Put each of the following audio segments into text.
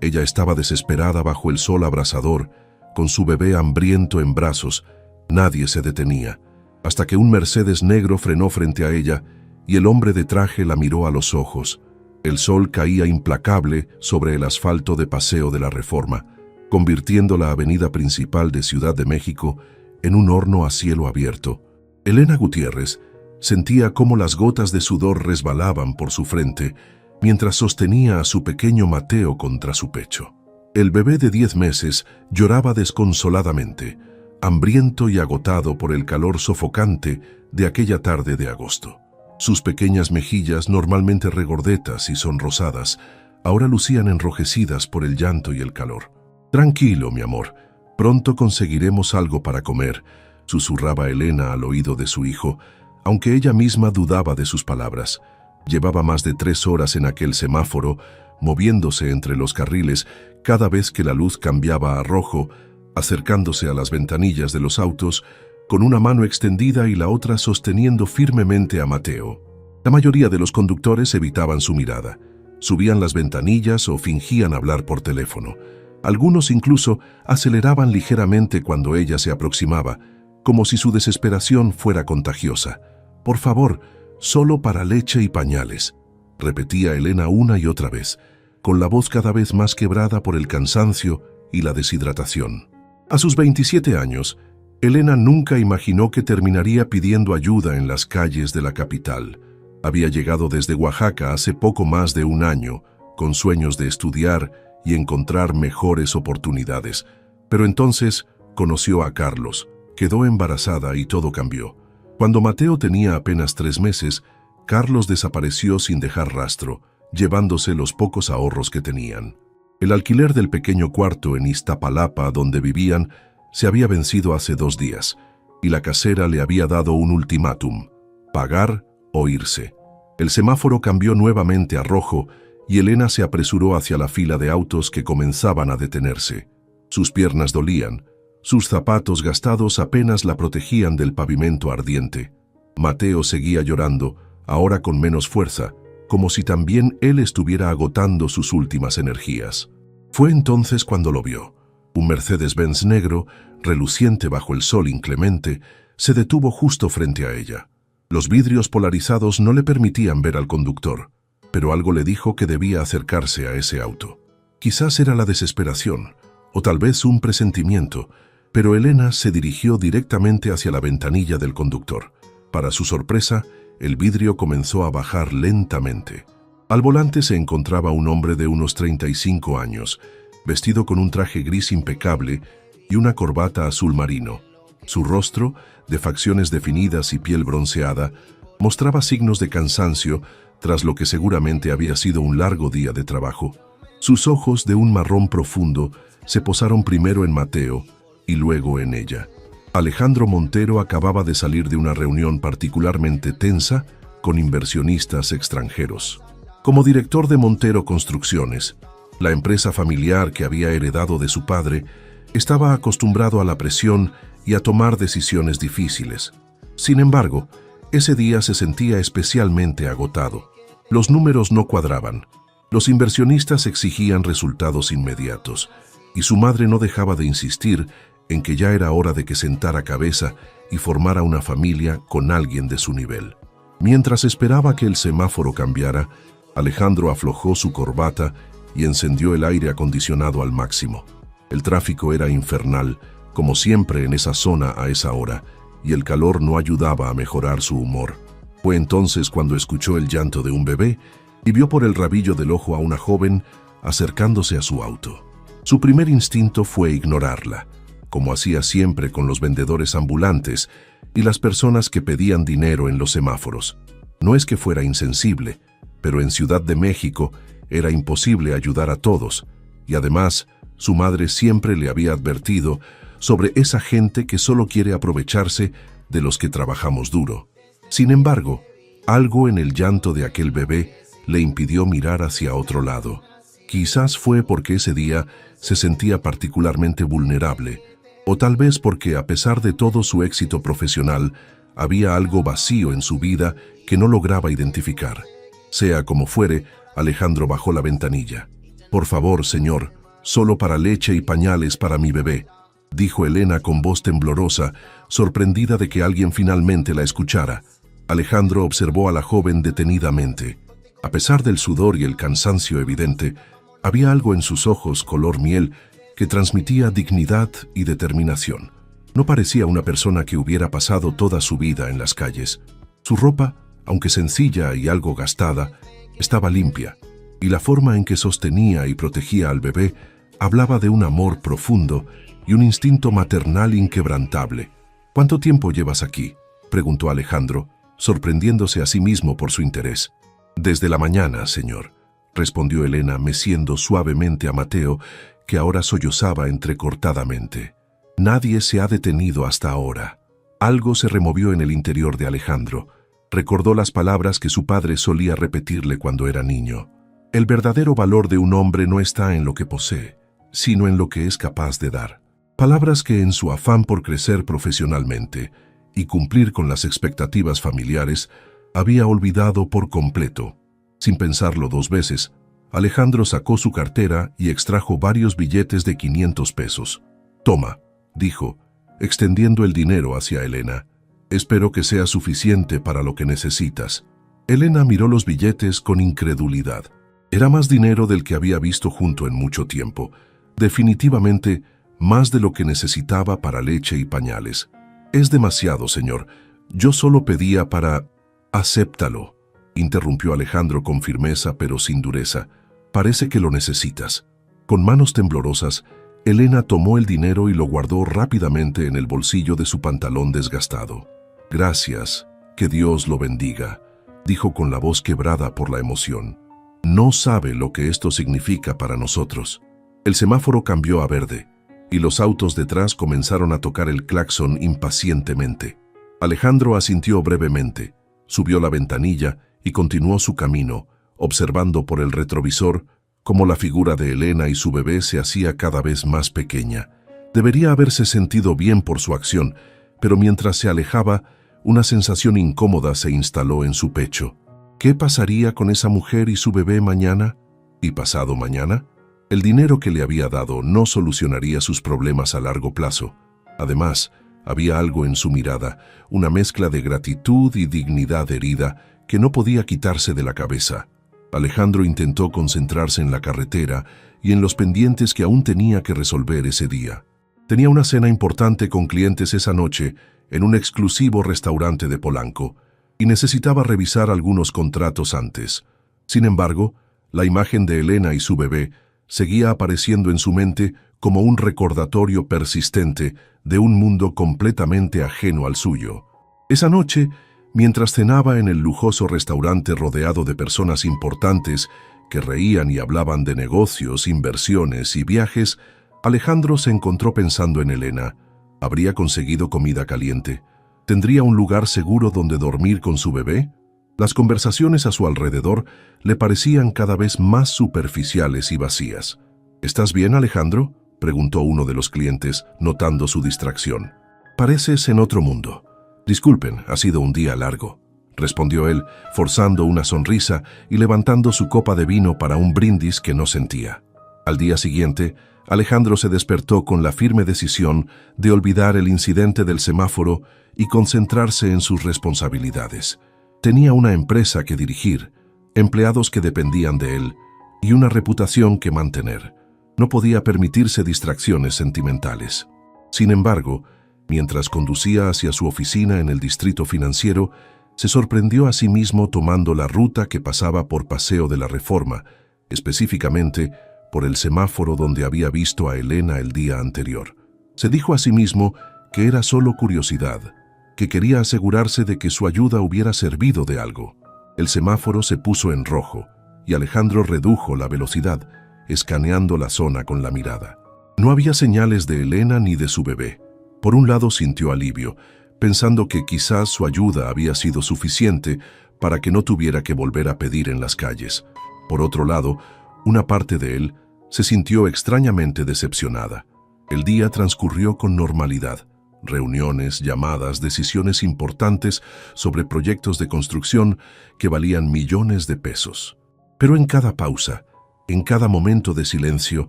Ella estaba desesperada bajo el sol abrasador, con su bebé hambriento en brazos. Nadie se detenía, hasta que un Mercedes negro frenó frente a ella y el hombre de traje la miró a los ojos. El sol caía implacable sobre el asfalto de Paseo de la Reforma, convirtiendo la avenida principal de Ciudad de México en un horno a cielo abierto. Elena Gutiérrez sentía cómo las gotas de sudor resbalaban por su frente mientras sostenía a su pequeño Mateo contra su pecho. El bebé de 10 meses lloraba desconsoladamente, hambriento y agotado por el calor sofocante de aquella tarde de agosto. Sus pequeñas mejillas, normalmente regordetas y sonrosadas, ahora lucían enrojecidas por el llanto y el calor. «Tranquilo, mi amor, pronto conseguiremos algo para comer», susurraba Elena al oído de su hijo, aunque ella misma dudaba de sus palabras. Llevaba más de 3 horas en aquel semáforo, moviéndose entre los carriles cada vez que la luz cambiaba a rojo, acercándose a las ventanillas de los autos, con una mano extendida y la otra sosteniendo firmemente a Mateo. La mayoría de los conductores evitaban su mirada. Subían las ventanillas o fingían hablar por teléfono. Algunos incluso aceleraban ligeramente cuando ella se aproximaba, como si su desesperación fuera contagiosa. «Por favor, solo para leche y pañales», repetía Elena una y otra vez, con la voz cada vez más quebrada por el cansancio y la deshidratación. A sus 27 años, Elena nunca imaginó que terminaría pidiendo ayuda en las calles de la capital. Había llegado desde Oaxaca hace poco más de un año, con sueños de estudiar y encontrar mejores oportunidades. Pero entonces conoció a Carlos, quedó embarazada y todo cambió. Cuando Mateo tenía apenas 3 meses, Carlos desapareció sin dejar rastro, llevándose los pocos ahorros que tenían. El alquiler del pequeño cuarto en Iztapalapa donde vivían se había vencido hace 2 días, y la casera le había dado un ultimátum: pagar o irse. El semáforo cambió nuevamente a rojo y Elena se apresuró hacia la fila de autos que comenzaban a detenerse. Sus piernas dolían, sus zapatos gastados apenas la protegían del pavimento ardiente. Mateo seguía llorando, ahora con menos fuerza, como si también él estuviera agotando sus últimas energías. Fue entonces cuando lo vio. Un Mercedes-Benz negro, reluciente bajo el sol inclemente, se detuvo justo frente a ella. Los vidrios polarizados no le permitían ver al conductor, pero algo le dijo que debía acercarse a ese auto. Quizás era la desesperación, o tal vez un presentimiento, pero Elena se dirigió directamente hacia la ventanilla del conductor. Para su sorpresa, el vidrio comenzó a bajar lentamente. Al volante se encontraba un hombre de unos 35 años, vestido con un traje gris impecable y una corbata azul marino. Su rostro, de facciones definidas y piel bronceada, mostraba signos de cansancio tras lo que seguramente había sido un largo día de trabajo. Sus ojos, de un marrón profundo, se posaron primero en Mateo y luego en ella. Alejandro Montero acababa de salir de una reunión particularmente tensa con inversionistas extranjeros. Como director de Montero Construcciones, la empresa familiar que había heredado de su padre, estaba acostumbrado a la presión y a tomar decisiones difíciles. Sin embargo, ese día se sentía especialmente agotado. Los números no cuadraban, los inversionistas exigían resultados inmediatos, y su madre no dejaba de insistir en que ya era hora de que sentara cabeza y formara una familia con alguien de su nivel. Mientras esperaba que el semáforo cambiara, Alejandro aflojó su corbata y encendió el aire acondicionado al máximo. El tráfico era infernal, como siempre en esa zona a esa hora, y el calor no ayudaba a mejorar su humor. Fue entonces cuando escuchó el llanto de un bebé y vio por el rabillo del ojo a una joven acercándose a su auto. Su primer instinto fue ignorarla, como hacía siempre con los vendedores ambulantes y las personas que pedían dinero en los semáforos. No es que fuera insensible, pero en Ciudad de México era imposible ayudar a todos, y además su madre siempre le había advertido sobre esa gente que solo quiere aprovecharse de los que trabajamos duro. Sin embargo, algo en el llanto de aquel bebé le impidió mirar hacia otro lado. Quizás fue porque ese día se sentía particularmente vulnerable, o tal vez porque a pesar de todo su éxito profesional, había algo vacío en su vida que no lograba identificar. Sea como fuere, Alejandro bajó la ventanilla. Por favor, señor, solo para leche y pañales para mi bebé, dijo Elena con voz temblorosa, sorprendida de que alguien finalmente la escuchara. Alejandro observó a la joven detenidamente. A pesar del sudor y el cansancio evidente, había algo en sus ojos color miel que transmitía dignidad y determinación. No parecía una persona que hubiera pasado toda su vida en las calles. Su ropa, aunque sencilla y algo gastada, estaba limpia, y la forma en que sostenía y protegía al bebé hablaba de un amor profundo y un instinto maternal inquebrantable. ¿Cuánto tiempo llevas aquí?, preguntó Alejandro, sorprendiéndose a sí mismo por su interés. Desde la mañana, señor, respondió Elena, meciendo suavemente a Mateo, que ahora sollozaba entrecortadamente. Nadie se ha detenido hasta ahora. Algo se removió en el interior de Alejandro. Recordó las palabras que su padre solía repetirle cuando era niño. El verdadero valor de un hombre no está en lo que posee, sino en lo que es capaz de dar. Palabras que en su afán por crecer profesionalmente y cumplir con las expectativas familiares, había olvidado por completo. Sin pensarlo dos veces, Alejandro sacó su cartera y extrajo varios billetes de 500 pesos. «Toma», dijo, extendiendo el dinero hacia Elena. «Espero que sea suficiente para lo que necesitas». Elena miró los billetes con incredulidad. Era más dinero del que había visto junto en mucho tiempo. Definitivamente, más de lo que necesitaba para leche y pañales. «Es demasiado, señor. Yo solo pedía para...» «Acéptalo», interrumpió Alejandro con firmeza pero sin dureza. «Parece que lo necesitas». Con manos temblorosas, Elena tomó el dinero y lo guardó rápidamente en el bolsillo de su pantalón desgastado. «Gracias, que Dios lo bendiga», dijo con la voz quebrada por la emoción. «No sabe lo que esto significa para nosotros». El semáforo cambió a verde, y los autos detrás comenzaron a tocar el claxon impacientemente. Alejandro asintió brevemente, subió la ventanilla y continuó su camino, observando por el retrovisor cómo la figura de Elena y su bebé se hacía cada vez más pequeña. Debería haberse sentido bien por su acción, pero mientras se alejaba, una sensación incómoda se instaló en su pecho. ¿Qué pasaría con esa mujer y su bebé mañana? ¿Y pasado mañana? El dinero que le había dado no solucionaría sus problemas a largo plazo. Además, había algo en su mirada, una mezcla de gratitud y dignidad herida que no podía quitarse de la cabeza. Alejandro intentó concentrarse en la carretera y en los pendientes que aún tenía que resolver ese día. Tenía una cena importante con clientes esa noche en un exclusivo restaurante de Polanco y necesitaba revisar algunos contratos antes. Sin embargo, la imagen de Elena y su bebé seguía apareciendo en su mente como un recordatorio persistente de un mundo completamente ajeno al suyo. Esa noche, mientras cenaba en el lujoso restaurante rodeado de personas importantes que reían y hablaban de negocios, inversiones y viajes, Alejandro se encontró pensando en Elena. ¿Habría conseguido comida caliente? ¿Tendría un lugar seguro donde dormir con su bebé? Las conversaciones a su alrededor le parecían cada vez más superficiales y vacías. «¿Estás bien, Alejandro?», preguntó uno de los clientes, notando su distracción. «Pareces en otro mundo». «Disculpen, ha sido un día largo», respondió él, forzando una sonrisa y levantando su copa de vino para un brindis que no sentía. Al día siguiente, Alejandro se despertó con la firme decisión de olvidar el incidente del semáforo y concentrarse en sus responsabilidades. Tenía una empresa que dirigir, empleados que dependían de él y una reputación que mantener. No podía permitirse distracciones sentimentales. Sin embargo, mientras conducía hacia su oficina en el distrito financiero, se sorprendió a sí mismo tomando la ruta que pasaba por Paseo de la Reforma, específicamente por el semáforo donde había visto a Elena el día anterior. Se dijo a sí mismo que era solo curiosidad, que quería asegurarse de que su ayuda hubiera servido de algo. El semáforo se puso en rojo y Alejandro redujo la velocidad, escaneando la zona con la mirada. No había señales de Elena ni de su bebé. Por un lado sintió alivio, pensando que quizás su ayuda había sido suficiente para que no tuviera que volver a pedir en las calles. Por otro lado, una parte de él se sintió extrañamente decepcionada. El día transcurrió con normalidad. Reuniones, llamadas, decisiones importantes sobre proyectos de construcción que valían millones de pesos. Pero en cada pausa, En cada momento de silencio,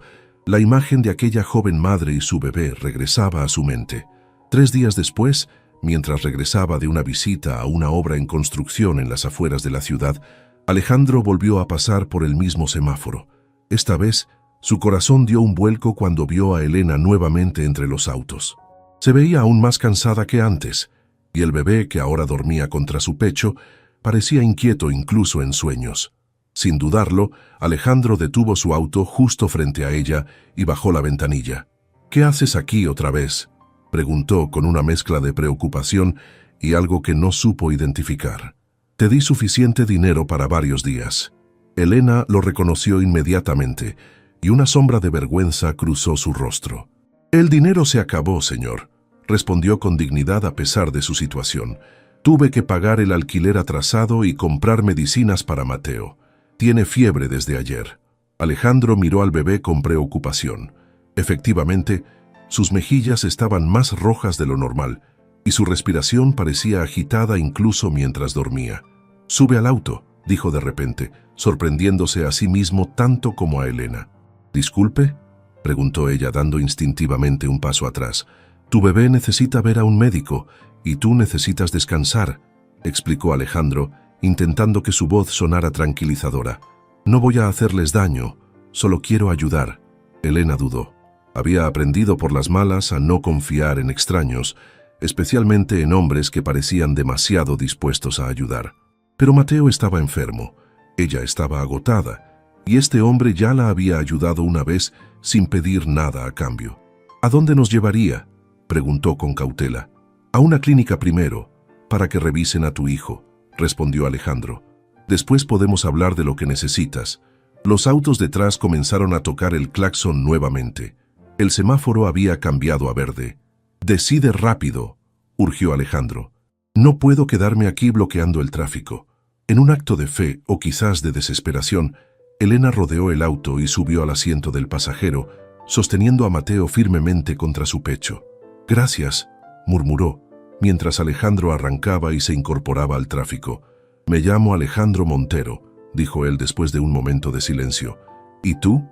la imagen de aquella joven madre y su bebé regresaba a su mente. 3 días después, mientras regresaba de una visita a una obra en construcción en las afueras de la ciudad, Alejandro volvió a pasar por el mismo semáforo. Esta vez, su corazón dio un vuelco cuando vio a Elena nuevamente entre los autos. Se veía aún más cansada que antes, y el bebé, que ahora dormía contra su pecho, parecía inquieto incluso en sueños. Sin dudarlo, Alejandro detuvo su auto justo frente a ella y bajó la ventanilla. «¿Qué haces aquí otra vez?», preguntó con una mezcla de preocupación y algo que no supo identificar. «Te di suficiente dinero para varios días». Elena lo reconoció inmediatamente, y una sombra de vergüenza cruzó su rostro. «El dinero se acabó, señor», respondió con dignidad a pesar de su situación. «Tuve que pagar el alquiler atrasado y comprar medicinas para Mateo. Tiene fiebre desde ayer». Alejandro miró al bebé con preocupación. Efectivamente, sus mejillas estaban más rojas de lo normal, y su respiración parecía agitada incluso mientras dormía. «Sube al auto», dijo de repente, sorprendiéndose a sí mismo tanto como a Elena. «¿Disculpe?», preguntó ella dando instintivamente un paso atrás. «Tu bebé necesita ver a un médico y tú necesitas descansar», explicó Alejandro, intentando que su voz sonara tranquilizadora. «No voy a hacerles daño, solo quiero ayudar». Elena dudó. Había aprendido por las malas a no confiar en extraños, especialmente en hombres que parecían demasiado dispuestos a ayudar. Pero Mateo estaba enfermo, ella estaba agotada, y este hombre ya la había ayudado una vez sin pedir nada a cambio. «¿A dónde nos llevaría?», preguntó con cautela. «A una clínica primero, para que revisen a tu hijo», respondió Alejandro. «Después podemos hablar de lo que necesitas». Los autos detrás comenzaron a tocar el claxon nuevamente. El semáforo había cambiado a verde. «Decide rápido», urgió Alejandro. «No puedo quedarme aquí bloqueando el tráfico». En un acto de fe o quizás de desesperación, Elena rodeó el auto y subió al asiento del pasajero, sosteniendo a Mateo firmemente contra su pecho. «Gracias», murmuró, mientras Alejandro arrancaba y se incorporaba al tráfico. «Me llamo Alejandro Montero», dijo él después de un momento de silencio. «¿Y tú?».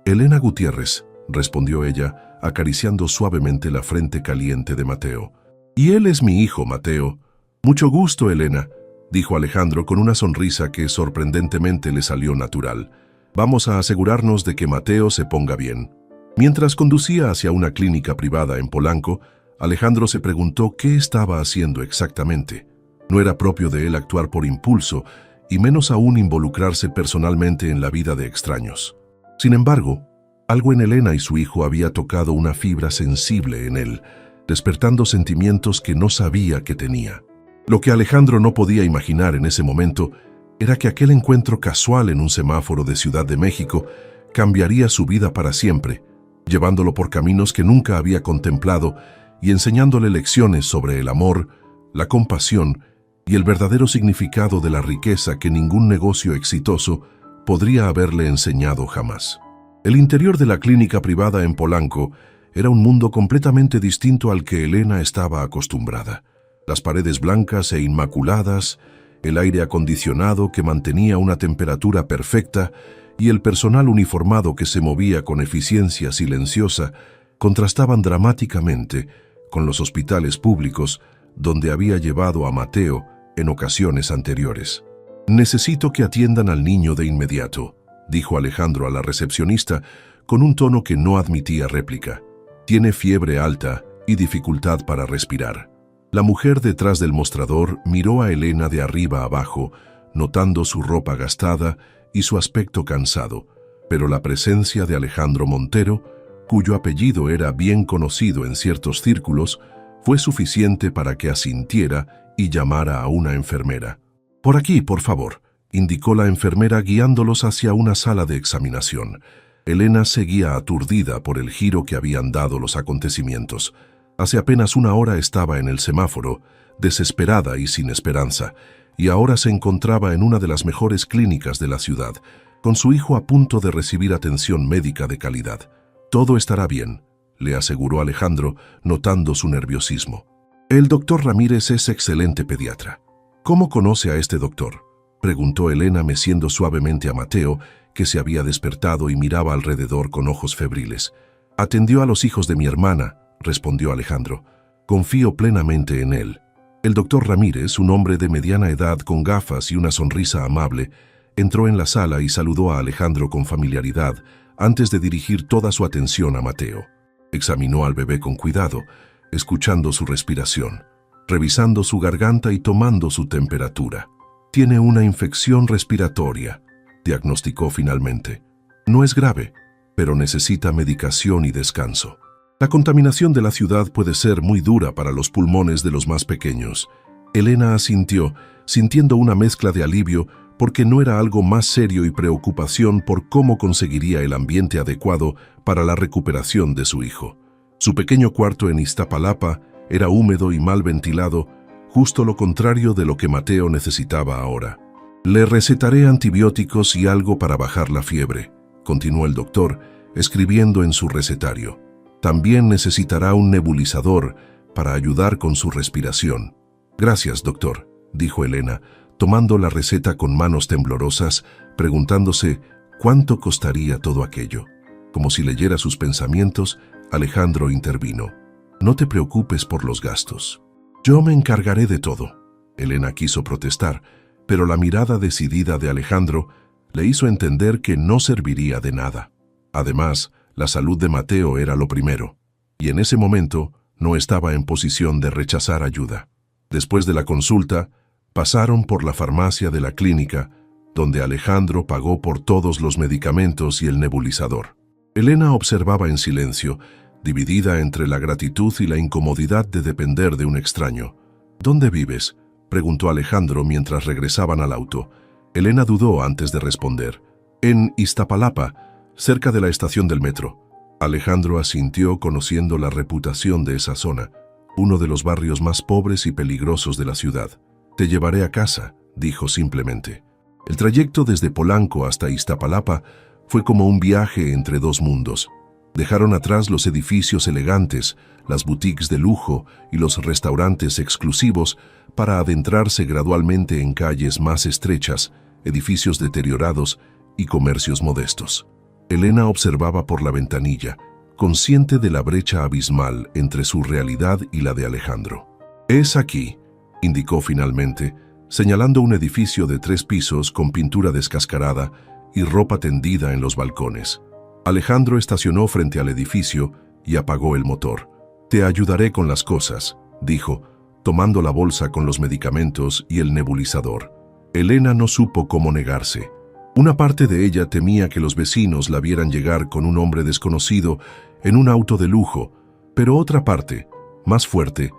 «Elena Gutiérrez», respondió ella, acariciando suavemente la frente caliente de Mateo. «Y él es mi hijo, Mateo». «Mucho gusto, Elena», dijo Alejandro con una sonrisa que sorprendentemente le salió natural. «Vamos a asegurarnos de que Mateo se ponga bien». Mientras conducía hacia una clínica privada en Polanco, Alejandro se preguntó qué estaba haciendo exactamente. No era propio de él actuar por impulso, y menos aún involucrarse personalmente en la vida de extraños. Sin embargo, algo en Elena y su hijo había tocado una fibra sensible en él, despertando sentimientos que no sabía que tenía. Lo que Alejandro no podía imaginar en ese momento era que aquel encuentro casual en un semáforo de Ciudad de México cambiaría su vida para siempre, llevándolo por caminos que nunca había contemplado y enseñándole lecciones sobre el amor, la compasión y el verdadero significado de la riqueza que ningún negocio exitoso podría haberle enseñado jamás. El interior de la clínica privada en Polanco era un mundo completamente distinto al que Elena estaba acostumbrada. Las paredes blancas e inmaculadas, el aire acondicionado que mantenía una temperatura perfecta y el personal uniformado que se movía con eficiencia silenciosa contrastaban dramáticamente con los hospitales públicos donde había llevado a Mateo en ocasiones anteriores. «Necesito que atiendan al niño de inmediato», dijo Alejandro a la recepcionista con un tono que no admitía réplica. «Tiene fiebre alta y dificultad para respirar». La mujer detrás del mostrador miró a Elena de arriba abajo, notando su ropa gastada y su aspecto cansado, pero la presencia de Alejandro Montero, cuyo apellido era bien conocido en ciertos círculos, fue suficiente para que asintiera y llamara a una enfermera. «Por aquí, por favor», indicó la enfermera guiándolos hacia una sala de examinación. Elena seguía aturdida por el giro que habían dado los acontecimientos. Hace apenas una hora estaba en el semáforo, desesperada y sin esperanza, y ahora se encontraba en una de las mejores clínicas de la ciudad, con su hijo a punto de recibir atención médica de calidad. «Todo estará bien», le aseguró Alejandro, notando su nerviosismo. «El doctor Ramírez es excelente pediatra». «¿Cómo conoce a este doctor?», preguntó Elena meciendo suavemente a Mateo, que se había despertado y miraba alrededor con ojos febriles. «Atendió a los hijos de mi hermana», respondió Alejandro. «Confío plenamente en él». El doctor Ramírez, un hombre de mediana edad con gafas y una sonrisa amable, entró en la sala y saludó a Alejandro con familiaridad antes de dirigir toda su atención a Mateo. Examinó al bebé con cuidado, escuchando su respiración, revisando su garganta y tomando su temperatura. «Tiene una infección respiratoria», diagnosticó finalmente. «No es grave, pero necesita medicación y descanso». La contaminación de la ciudad puede ser muy dura para los pulmones de los más pequeños. Elena asintió, sintiendo una mezcla de alivio porque no era algo más serio y preocupación por cómo conseguiría el ambiente adecuado para la recuperación de su hijo. Su pequeño cuarto en Iztapalapa era húmedo y mal ventilado, justo lo contrario de lo que Mateo necesitaba ahora. «Le recetaré antibióticos y algo para bajar la fiebre», continuó el doctor, escribiendo en su recetario. «También necesitará un nebulizador para ayudar con su respiración». «Gracias, doctor», dijo Elena, tomando la receta con manos temblorosas, preguntándose cuánto costaría todo aquello. Como si leyera sus pensamientos, Alejandro intervino. «No te preocupes por los gastos. Yo me encargaré de todo». Elena quiso protestar, pero la mirada decidida de Alejandro le hizo entender que no serviría de nada. Además, la salud de Mateo era lo primero, y en ese momento no estaba en posición de rechazar ayuda. Después de la consulta, pasaron por la farmacia de la clínica, donde Alejandro pagó por todos los medicamentos y el nebulizador. Elena observaba en silencio, dividida entre la gratitud y la incomodidad de depender de un extraño. «¿Dónde vives?», preguntó Alejandro mientras regresaban al auto. Elena dudó antes de responder. «En Iztapalapa, cerca de la estación del metro». Alejandro asintió, conociendo la reputación de esa zona, uno de los barrios más pobres y peligrosos de la ciudad. «Te llevaré a casa», dijo simplemente. El trayecto desde Polanco hasta Iztapalapa fue como un viaje entre dos mundos. Dejaron atrás los edificios elegantes, las boutiques de lujo y los restaurantes exclusivos para adentrarse gradualmente en calles más estrechas, edificios deteriorados y comercios modestos. Elena observaba por la ventanilla, consciente de la brecha abismal entre su realidad y la de Alejandro. «Es aquí», indicó finalmente, señalando un edificio de 3 pisos con pintura descascarada y ropa tendida en los balcones. Alejandro estacionó frente al edificio y apagó el motor. «Te ayudaré con las cosas», dijo, tomando la bolsa con los medicamentos y el nebulizador. Elena no supo cómo negarse. Una parte de ella temía que los vecinos la vieran llegar con un hombre desconocido en un auto de lujo, pero otra parte, más fuerte,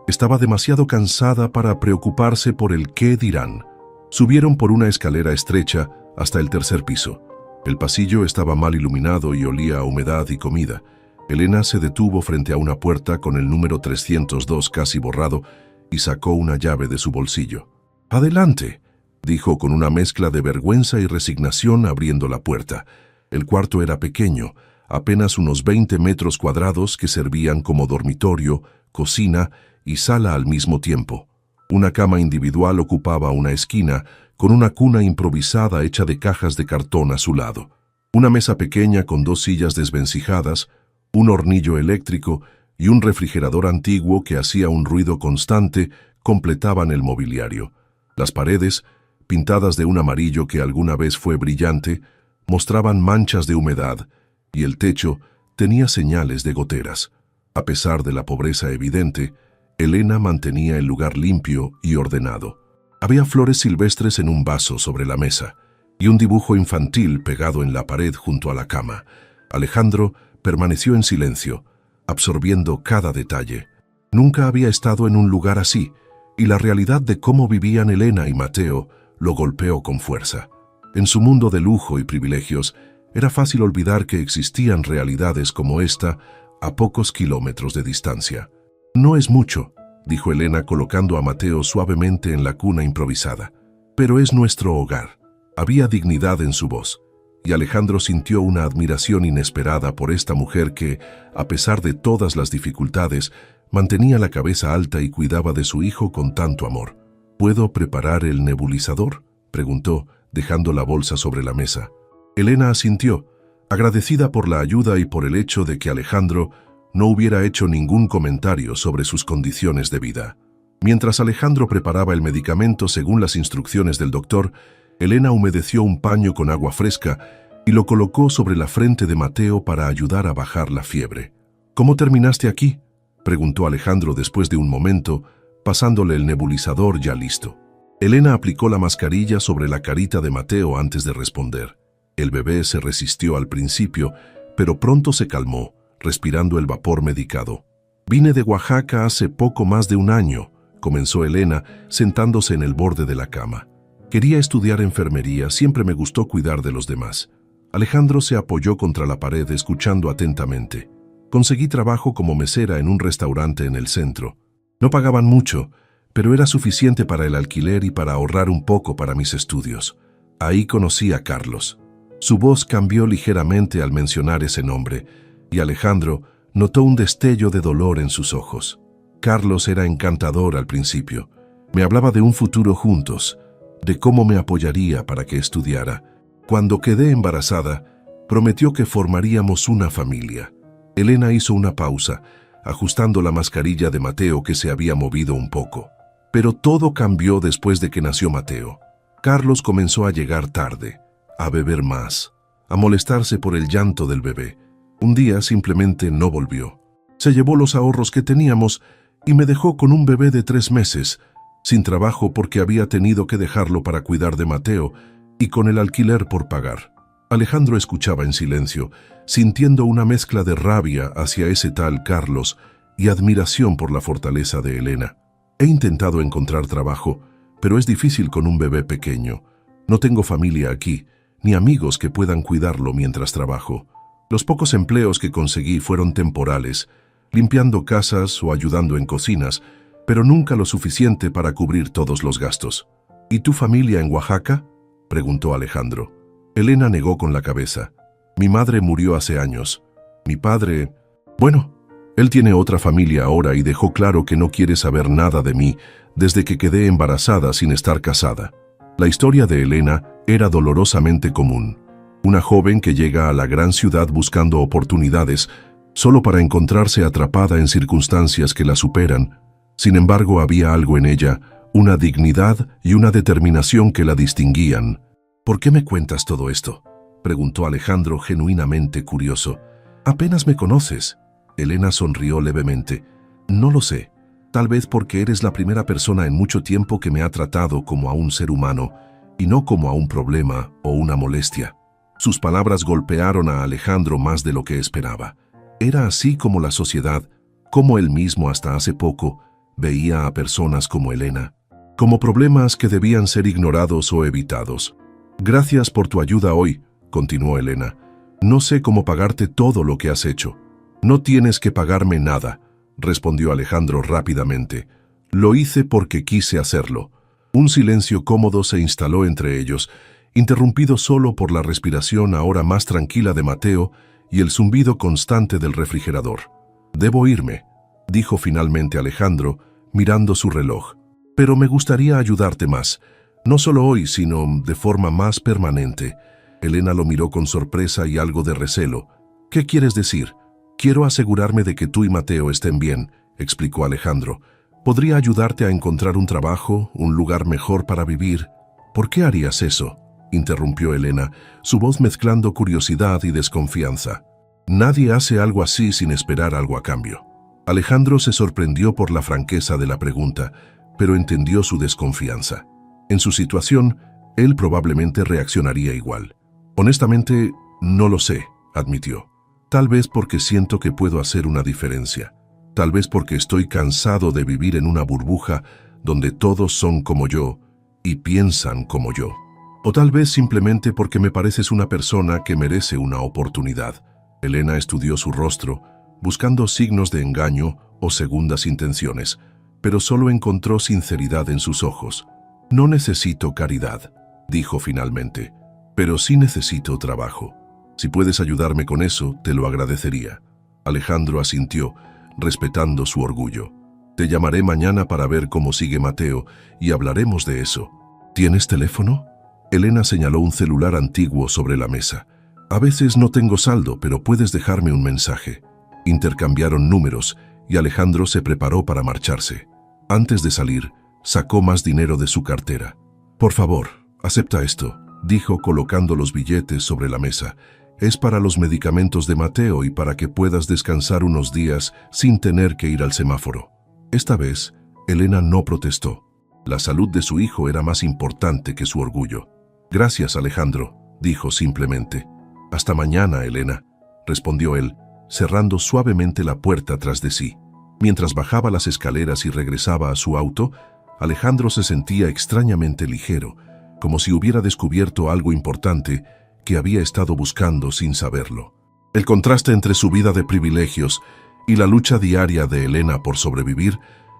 estaba demasiado cansada para preocuparse por el qué dirán. Subieron por una escalera estrecha hasta el 3er piso. El pasillo estaba mal iluminado y olía a humedad y comida. Elena se detuvo frente a una puerta con el número 302 casi borrado y sacó una llave de su bolsillo. «Adelante», dijo con una mezcla de vergüenza y resignación abriendo la puerta. El cuarto era pequeño, apenas unos 20 metros cuadrados que servían como dormitorio, cocina y sala al mismo tiempo. Una cama individual ocupaba una esquina, con una cuna improvisada hecha de cajas de cartón a su lado. Una mesa pequeña con 2 sillas desvencijadas, un hornillo eléctrico y un refrigerador antiguo que hacía un ruido constante completaban el mobiliario. Las paredes, pintadas de un amarillo que alguna vez fue brillante, mostraban manchas de humedad, y el techo tenía señales de goteras. A pesar de la pobreza evidente, Elena mantenía el lugar limpio y ordenado. Había flores silvestres en un vaso sobre la mesa, y un dibujo infantil pegado en la pared junto a la cama. Alejandro permaneció en silencio, absorbiendo cada detalle. Nunca había estado en un lugar así, y la realidad de cómo vivían Elena y Mateo lo golpeó con fuerza. En su mundo de lujo y privilegios, era fácil olvidar que existían realidades como esta a pocos kilómetros de distancia. «No es mucho», dijo Elena colocando a Mateo suavemente en la cuna improvisada. «Pero es nuestro hogar». Había dignidad en su voz, y Alejandro sintió una admiración inesperada por esta mujer que, a pesar de todas las dificultades, mantenía la cabeza alta y cuidaba de su hijo con tanto amor. «¿Puedo preparar el nebulizador?», preguntó, dejando la bolsa sobre la mesa. Elena asintió, agradecida por la ayuda y por el hecho de que Alejandro no hubiera hecho ningún comentario sobre sus condiciones de vida. Mientras Alejandro preparaba el medicamento según las instrucciones del doctor, Elena humedeció un paño con agua fresca y lo colocó sobre la frente de Mateo para ayudar a bajar la fiebre. «¿Cómo terminaste aquí?», preguntó Alejandro después de un momento, pasándole el nebulizador ya listo. Elena aplicó la mascarilla sobre la carita de Mateo antes de responder. El bebé se resistió al principio, pero pronto se calmó, respirando el vapor medicado. «Vine de Oaxaca hace poco más de un año», comenzó Elena, sentándose en el borde de la cama. «Quería estudiar enfermería, siempre me gustó cuidar de los demás». Alejandro se apoyó contra la pared escuchando atentamente. «Conseguí trabajo como mesera en un restaurante en el centro. No pagaban mucho, pero era suficiente para el alquiler y para ahorrar un poco para mis estudios. Ahí conocí a Carlos». Su voz cambió ligeramente al mencionar ese nombre, y Alejandro notó un destello de dolor en sus ojos. Carlos era encantador al principio. Me hablaba de un futuro juntos, de cómo me apoyaría para que estudiara. Cuando quedé embarazada, prometió que formaríamos una familia. Elena hizo una pausa, ajustando la mascarilla de Mateo que se había movido un poco. Pero todo cambió después de que nació Mateo. Carlos comenzó a llegar tarde, a beber más, a molestarse por el llanto del bebé. Un día simplemente no volvió. Se llevó los ahorros que teníamos y me dejó con un bebé de 3 meses, sin trabajo porque había tenido que dejarlo para cuidar de Mateo y con el alquiler por pagar. Alejandro escuchaba en silencio, sintiendo una mezcla de rabia hacia ese tal Carlos y admiración por la fortaleza de Elena. He intentado encontrar trabajo, pero es difícil con un bebé pequeño. No tengo familia aquí, ni amigos que puedan cuidarlo mientras trabajo. Los pocos empleos que conseguí fueron temporales, limpiando casas o ayudando en cocinas, pero nunca lo suficiente para cubrir todos los gastos. ¿Y tu familia en Oaxaca?, preguntó Alejandro. Elena negó con la cabeza. Mi madre murió hace años. Mi padre... Bueno, él tiene otra familia ahora y dejó claro que no quiere saber nada de mí desde que quedé embarazada sin estar casada. La historia de Elena era dolorosamente común. Una joven que llega a la gran ciudad buscando oportunidades solo para encontrarse atrapada en circunstancias que la superan. Sin embargo, había algo en ella, una dignidad y una determinación que la distinguían. «¿Por qué me cuentas todo esto?», preguntó Alejandro genuinamente curioso. «Apenas me conoces». Elena sonrió levemente. «No lo sé. Tal vez porque eres la primera persona en mucho tiempo que me ha tratado como a un ser humano y no como a un problema o una molestia». Sus palabras golpearon a Alejandro más de lo que esperaba. Era así como la sociedad, como él mismo hasta hace poco, veía a personas como Elena, como problemas que debían ser ignorados o evitados. «Gracias por tu ayuda hoy», continuó Elena. «No sé cómo pagarte todo lo que has hecho». «No tienes que pagarme nada», respondió Alejandro rápidamente. «Lo hice porque quise hacerlo». Un silencio cómodo se instaló entre ellos, interrumpido solo por la respiración ahora más tranquila de Mateo y el zumbido constante del refrigerador. «Debo irme», dijo finalmente Alejandro, mirando su reloj. «Pero me gustaría ayudarte más, no solo hoy, sino de forma más permanente». Elena lo miró con sorpresa y algo de recelo. «¿Qué quieres decir?» «Quiero asegurarme de que tú y Mateo estén bien», explicó Alejandro. «Podría ayudarte a encontrar un trabajo, un lugar mejor para vivir». «¿Por qué harías eso?», interrumpió Elena, su voz mezclando curiosidad y desconfianza. «Nadie hace algo así sin esperar algo a cambio». Alejandro se sorprendió por la franqueza de la pregunta, pero entendió su desconfianza. En su situación, él probablemente reaccionaría igual. «Honestamente, no lo sé», admitió. «Tal vez porque siento que puedo hacer una diferencia. Tal vez porque estoy cansado de vivir en una burbuja donde todos son como yo y piensan como yo. O tal vez simplemente porque me pareces una persona que merece una oportunidad». Elena estudió su rostro, buscando signos de engaño o segundas intenciones, pero solo encontró sinceridad en sus ojos. «No necesito caridad», dijo finalmente, «pero sí necesito trabajo. Si puedes ayudarme con eso, te lo agradecería». Alejandro asintió, respetando su orgullo. «Te llamaré mañana para ver cómo sigue Mateo y hablaremos de eso». «¿Tienes teléfono?», Elena señaló un celular antiguo sobre la mesa. A veces no tengo saldo, pero puedes dejarme un mensaje. Intercambiaron números y Alejandro se preparó para marcharse. Antes de salir, sacó más dinero de su cartera. Por favor, acepta esto, dijo colocando los billetes sobre la mesa. Es para los medicamentos de Mateo y para que puedas descansar unos días sin tener que ir al semáforo. Esta vez, Elena no protestó. La salud de su hijo era más importante que su orgullo. Gracias, Alejandro, dijo simplemente. Hasta mañana, Elena, respondió él, cerrando suavemente la puerta tras de sí. Mientras bajaba las escaleras y regresaba a su auto, Alejandro se sentía extrañamente ligero, como si hubiera descubierto algo importante que había estado buscando sin saberlo. El contraste entre su vida de privilegios y la lucha diaria de Elena por sobrevivir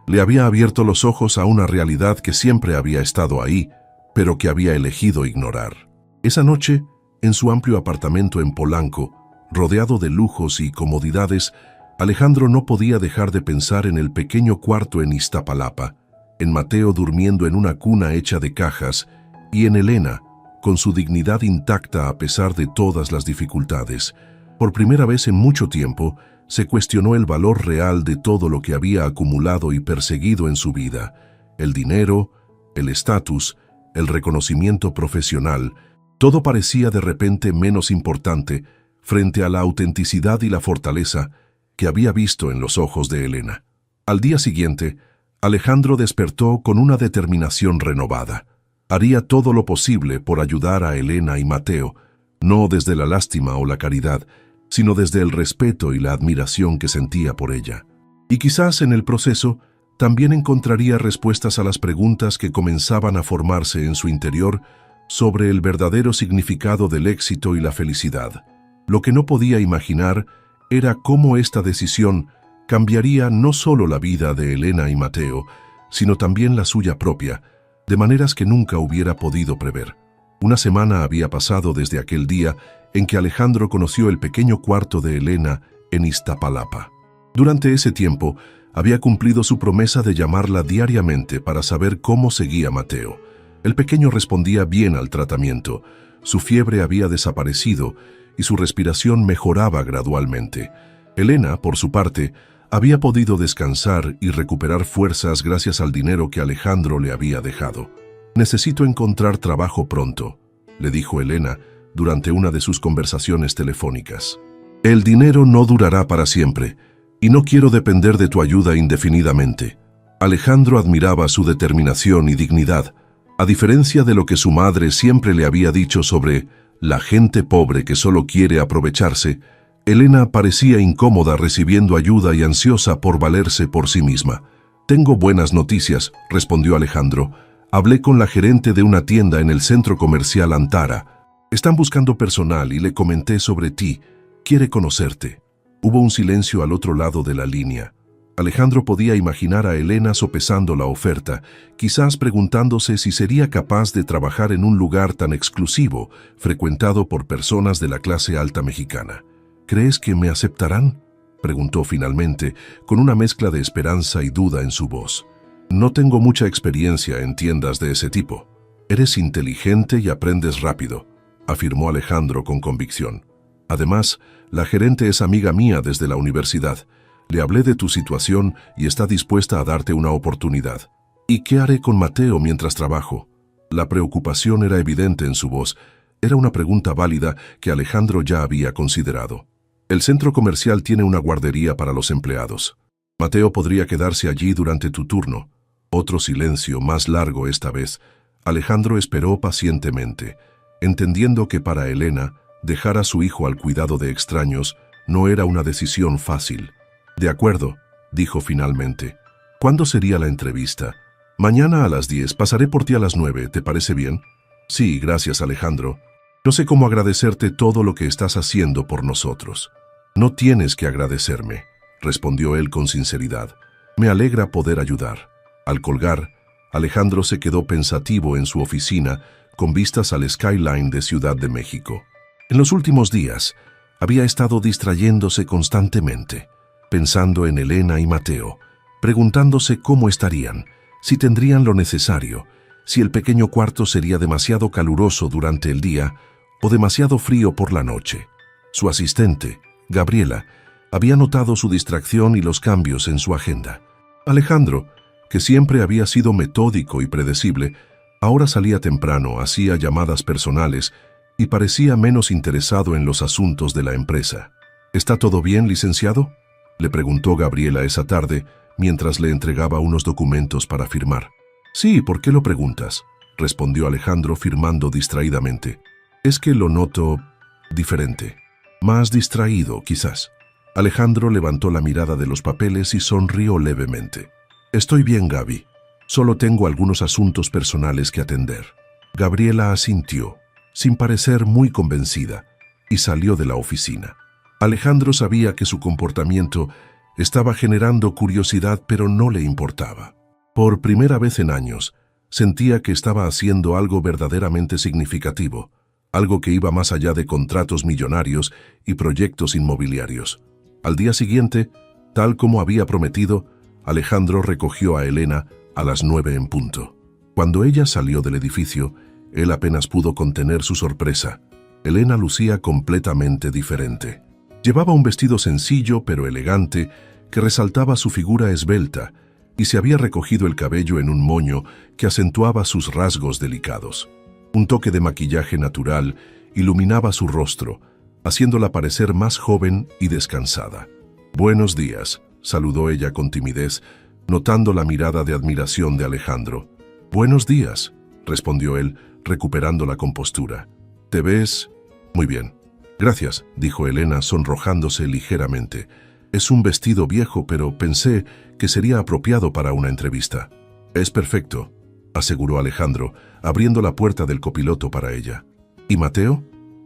le había abierto los ojos a una realidad que siempre había estado ahí, pero que había elegido ignorar. Esa noche, en su amplio apartamento en Polanco, rodeado de lujos y comodidades, Alejandro no podía dejar de pensar en el pequeño cuarto en Iztapalapa, en Mateo durmiendo en una cuna hecha de cajas y en Elena, con su dignidad intacta a pesar de todas las dificultades. Por primera vez en mucho tiempo, se cuestionó el valor real de todo lo que había acumulado y perseguido en su vida: el dinero, el estatus, el reconocimiento profesional. Todo parecía de repente menos importante frente a la autenticidad y la fortaleza que había visto en los ojos de Elena. Al día siguiente, Alejandro despertó con una determinación renovada. Haría todo lo posible por ayudar a Elena y Mateo, no desde la lástima o la caridad, sino desde el respeto y la admiración que sentía por ella. Y quizás en el proceso también encontraría respuestas a las preguntas que comenzaban a formarse en su interior sobre el verdadero significado del éxito y la felicidad. Lo que no podía imaginar era cómo esta decisión cambiaría no solo la vida de Elena y Mateo, sino también la suya propia, de maneras que nunca hubiera podido prever. Una semana había pasado desde aquel día en que Alejandro conoció el pequeño cuarto de Elena en Iztapalapa. Durante ese tiempo, había cumplido su promesa de llamarla diariamente para saber cómo seguía Mateo. El pequeño respondía bien al tratamiento, su fiebre había desaparecido y su respiración mejoraba gradualmente. Elena, por su parte, había podido descansar y recuperar fuerzas gracias al dinero que Alejandro le había dejado. «Necesito encontrar trabajo pronto», le dijo Elena durante una de sus conversaciones telefónicas. «El dinero no durará para siempre, y no quiero depender de tu ayuda indefinidamente». Alejandro admiraba su determinación y dignidad, a diferencia de lo que su madre siempre le había dicho sobre la gente pobre que solo quiere aprovecharse. Elena parecía incómoda recibiendo ayuda y ansiosa por valerse por sí misma. «Tengo buenas noticias», respondió Alejandro. «Hablé con la gerente de una tienda en el centro comercial Antara. Están buscando personal y le comenté sobre ti. Quiere conocerte». Hubo un silencio al otro lado de la línea. Alejandro podía imaginar a Elena sopesando la oferta, quizás preguntándose si sería capaz de trabajar en un lugar tan exclusivo, frecuentado por personas de la clase alta mexicana. «¿Crees que me aceptarán?», preguntó finalmente, con una mezcla de esperanza y duda en su voz. «No tengo mucha experiencia en tiendas de ese tipo». «Eres inteligente y aprendes rápido», afirmó Alejandro con convicción. «Además, la gerente es amiga mía desde la universidad. Le hablé de tu situación y está dispuesta a darte una oportunidad». «¿Y qué haré con Mateo mientras trabajo?». La preocupación era evidente en su voz. Era una pregunta válida que Alejandro ya había considerado. «El centro comercial tiene una guardería para los empleados. Mateo podría quedarse allí durante tu turno». Otro silencio, más largo esta vez. Alejandro esperó pacientemente, entendiendo que para Elena, dejar a su hijo al cuidado de extraños no era una decisión fácil. «De acuerdo», dijo finalmente. «¿Cuándo sería la entrevista?» «Mañana a las 10, pasaré por ti a las 9, ¿te parece bien?» «Sí, gracias, Alejandro. No sé cómo agradecerte todo lo que estás haciendo por nosotros». «No tienes que agradecerme», respondió él con sinceridad. «Me alegra poder ayudar». Al colgar, Alejandro se quedó pensativo en su oficina con vistas al skyline de Ciudad de México. En los últimos días, había estado distrayéndose constantemente, pensando en Elena y Mateo, preguntándose cómo estarían, si tendrían lo necesario, si el pequeño cuarto sería demasiado caluroso durante el día o demasiado frío por la noche. Su asistente, Gabriela, había notado su distracción y los cambios en su agenda. Alejandro, que siempre había sido metódico y predecible, ahora salía temprano, hacía llamadas personales y parecía menos interesado en los asuntos de la empresa. ¿Está todo bien, licenciado?, le preguntó Gabriela esa tarde mientras le entregaba unos documentos para firmar. Sí, ¿por qué lo preguntas?, respondió Alejandro firmando distraídamente. Es que lo noto diferente. Más distraído, quizás. Alejandro levantó la mirada de los papeles y sonrió levemente. Estoy bien, Gaby. Solo tengo algunos asuntos personales que atender. Gabriela asintió, sin parecer muy convencida, y salió de la oficina. Alejandro sabía que su comportamiento estaba generando curiosidad, pero no le importaba. Por primera vez en años, sentía que estaba haciendo algo verdaderamente significativo, algo que iba más allá de contratos millonarios y proyectos inmobiliarios. Al día siguiente, tal como había prometido, Alejandro recogió a Elena a las 9 en punto. Cuando ella salió del edificio, él apenas pudo contener su sorpresa. Elena lucía completamente diferente. Llevaba un vestido sencillo pero elegante que resaltaba su figura esbelta y se había recogido el cabello en un moño que acentuaba sus rasgos delicados. Un toque de maquillaje natural iluminaba su rostro, haciéndola parecer más joven y descansada. «Buenos días», saludó ella con timidez, notando la mirada de admiración de Alejandro. «Buenos días», respondió él, recuperando la compostura. «¿Te ves?» «Muy bien». «Gracias», dijo Elena sonrojándose ligeramente. «Es un vestido viejo, pero pensé que sería apropiado para una entrevista». «Es perfecto», aseguró Alejandro, abriendo la puerta del copiloto para ella. «¿Y Mateo?»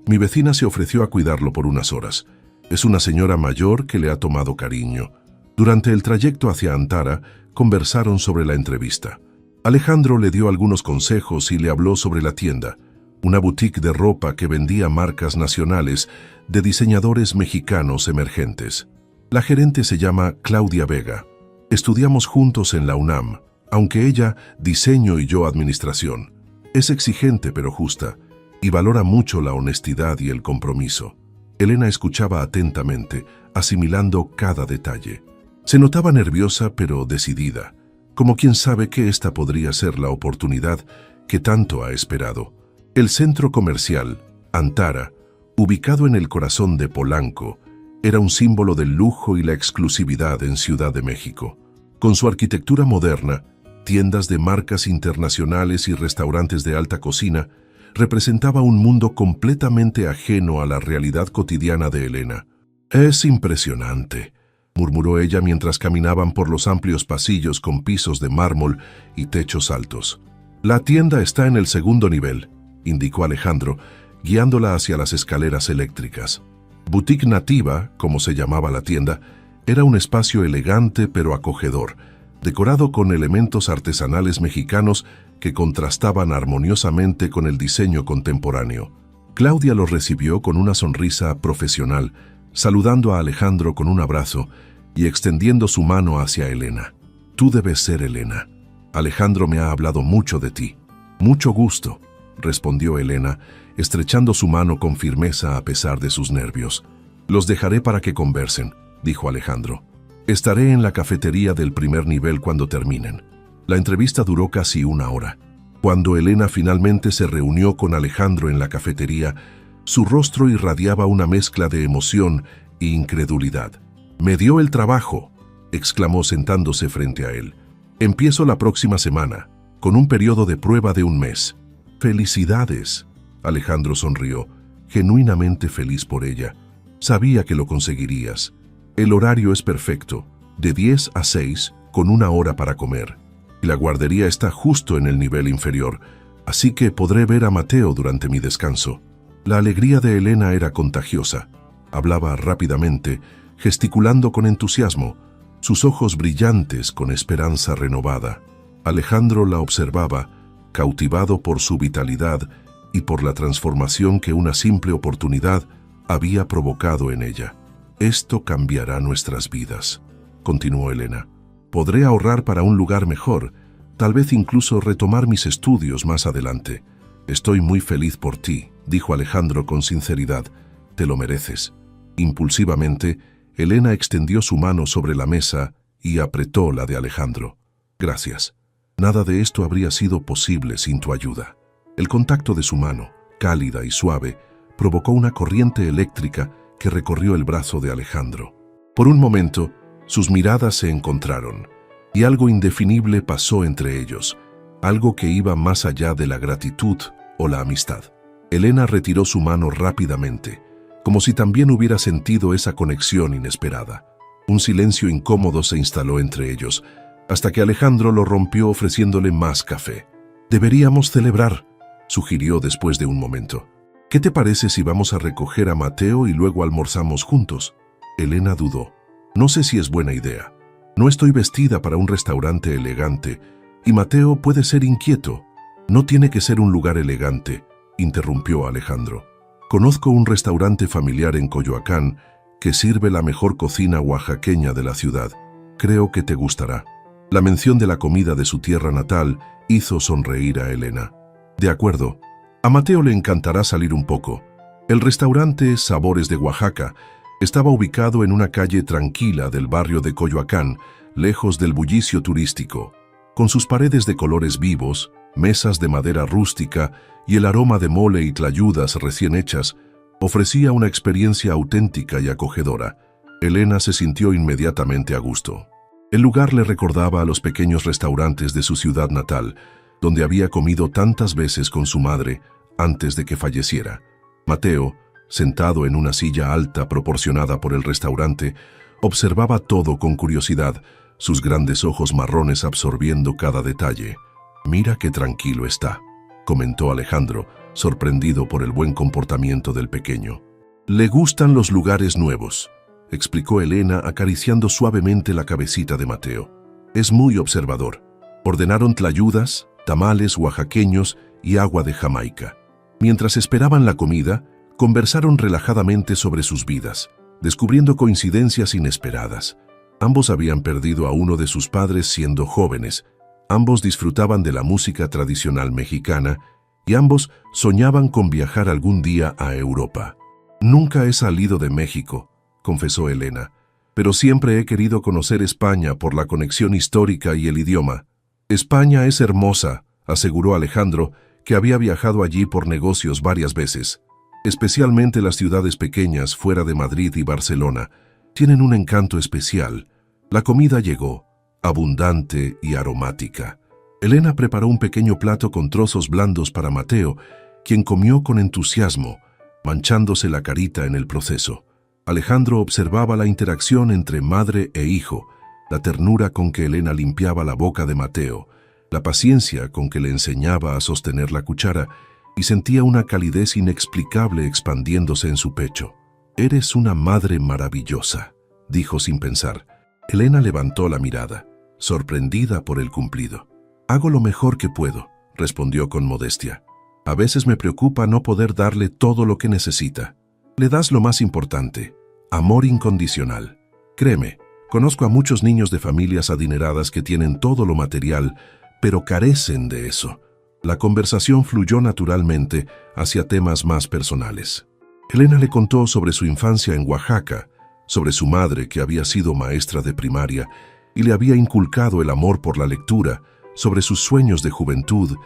«Mi vecina se ofreció a cuidarlo por unas horas. Es una señora mayor que le ha tomado cariño». Durante el trayecto hacia Antara, conversaron sobre la entrevista. Alejandro le dio algunos consejos y le habló sobre la tienda, una boutique de ropa que vendía marcas nacionales de diseñadores mexicanos emergentes. La gerente se llama Claudia Vega. Estudiamos juntos en la UNAM, aunque ella diseño y yo administración. Es exigente pero justa y valora mucho la honestidad y el compromiso. Elena escuchaba atentamente, asimilando cada detalle. Se notaba nerviosa pero decidida, como quien sabe que esta podría ser la oportunidad que tanto ha esperado. El centro comercial, Antara, ubicado en el corazón de Polanco, era un símbolo del lujo y la exclusividad en Ciudad de México. Con su arquitectura moderna, tiendas de marcas internacionales y restaurantes de alta cocina, representaba un mundo completamente ajeno a la realidad cotidiana de Elena. «Es impresionante», murmuró ella mientras caminaban por los amplios pasillos con pisos de mármol y techos altos. «La tienda está en el segundo nivel», indicó Alejandro, guiándola hacia las escaleras eléctricas. Boutique Nativa, como se llamaba la tienda, era un espacio elegante pero acogedor, decorado con elementos artesanales mexicanos que contrastaban armoniosamente con el diseño contemporáneo. Claudia los recibió con una sonrisa profesional, saludando a Alejandro con un abrazo y extendiendo su mano hacia Elena. «Tú debes ser Elena. Alejandro me ha hablado mucho de ti». «Mucho gusto», respondió Elena, estrechando su mano con firmeza a pesar de sus nervios. «Los dejaré para que conversen», dijo Alejandro. «Estaré en la cafetería del primer nivel cuando terminen». La entrevista duró casi una hora. Cuando Elena finalmente se reunió con Alejandro en la cafetería, su rostro irradiaba una mezcla de emoción e incredulidad. «Me dio el trabajo», exclamó sentándose frente a él. «Empiezo la próxima semana, con un periodo de prueba de un mes». «Felicidades», Alejandro sonrió, genuinamente feliz por ella. Sabía que lo conseguirías. El horario es perfecto, de 10 a 6, con una hora para comer. Y la guardería está justo en el nivel inferior, así que podré ver a Mateo durante mi descanso. La alegría de Elena era contagiosa. Hablaba rápidamente, gesticulando con entusiasmo, sus ojos brillantes con esperanza renovada. Alejandro la observaba, cautivado por su vitalidad y por la transformación que una simple oportunidad había provocado en ella. «Esto cambiará nuestras vidas», continuó Elena. «Podré ahorrar para un lugar mejor, Tal vez incluso retomar mis estudios más adelante. Estoy muy feliz por ti, dijo Alejandro con sinceridad. Te lo mereces. Impulsivamente, Elena extendió su mano sobre la mesa y apretó la de Alejandro. Gracias. Nada de esto habría sido posible sin tu ayuda. El contacto de su mano, cálida y suave, provocó una corriente eléctrica que recorrió el brazo de Alejandro. Por un momento, sus miradas se encontraron, y algo indefinible pasó entre ellos, algo que iba más allá de la gratitud o la amistad. Elena retiró su mano rápidamente, como si también hubiera sentido esa conexión inesperada. Un silencio incómodo se instaló entre ellos, hasta que Alejandro lo rompió ofreciéndole más café. «Deberíamos celebrar», sugirió después de un momento. «¿Qué te parece si vamos a recoger a Mateo y luego almorzamos juntos?» Elena dudó. «No sé si es buena idea. No estoy vestida para un restaurante elegante, y Mateo puede ser inquieto». «No tiene que ser un lugar elegante», interrumpió Alejandro. «Conozco un restaurante familiar en Coyoacán que sirve la mejor cocina oaxaqueña de la ciudad. Creo que te gustará». La mención de la comida de su tierra natal hizo sonreír a Elena. «De acuerdo. A Mateo le encantará salir un poco». El restaurante Sabores de Oaxaca estaba ubicado en una calle tranquila del barrio de Coyoacán, lejos del bullicio turístico. Con sus paredes de colores vivos, mesas de madera rústica y el aroma de mole y tlayudas recién hechas, ofrecía una experiencia auténtica y acogedora. Elena se sintió inmediatamente a gusto. El lugar le recordaba a los pequeños restaurantes de su ciudad natal, donde había comido tantas veces con su madre antes de que falleciera. Mateo, sentado en una silla alta proporcionada por el restaurante, observaba todo con curiosidad, sus grandes ojos marrones absorbiendo cada detalle. «Mira qué tranquilo está», comentó Alejandro, sorprendido por el buen comportamiento del pequeño. «Le gustan los lugares nuevos», explicó Elena acariciando suavemente la cabecita de Mateo. «Es muy observador. Ordenaron tlayudas, tamales oaxaqueños y agua de Jamaica. Mientras esperaban la comida, conversaron relajadamente sobre sus vidas, descubriendo coincidencias inesperadas. Ambos habían perdido a uno de sus padres siendo jóvenes, ambos disfrutaban de la música tradicional mexicana y ambos soñaban con viajar algún día a Europa. «Nunca he salido de México», confesó Elena, «pero siempre he querido conocer España por la conexión histórica y el idioma». «España es hermosa», aseguró Alejandro, que había viajado allí por negocios varias veces. «Especialmente las ciudades pequeñas fuera de Madrid y Barcelona tienen un encanto especial». La comida llegó, abundante y aromática. Elena preparó un pequeño plato con trozos blandos para Mateo, quien comió con entusiasmo, manchándose la carita en el proceso. Alejandro observaba la interacción entre madre e hijo, la ternura con que Elena limpiaba la boca de Mateo, la paciencia con que le enseñaba a sostener la cuchara, y sentía una calidez inexplicable expandiéndose en su pecho. «Eres una madre maravillosa», dijo sin pensar. Elena levantó la mirada, sorprendida por el cumplido. «Hago lo mejor que puedo», respondió con modestia. «A veces me preocupa no poder darle todo lo que necesita. Le das lo más importante, amor incondicional. Créeme, conozco a muchos niños de familias adineradas que tienen todo lo material, pero carecen de eso». La conversación fluyó naturalmente hacia temas más personales. Elena le contó sobre su infancia en Oaxaca, sobre su madre que había sido maestra de primaria y le había inculcado el amor por la lectura, sobre sus sueños de juventud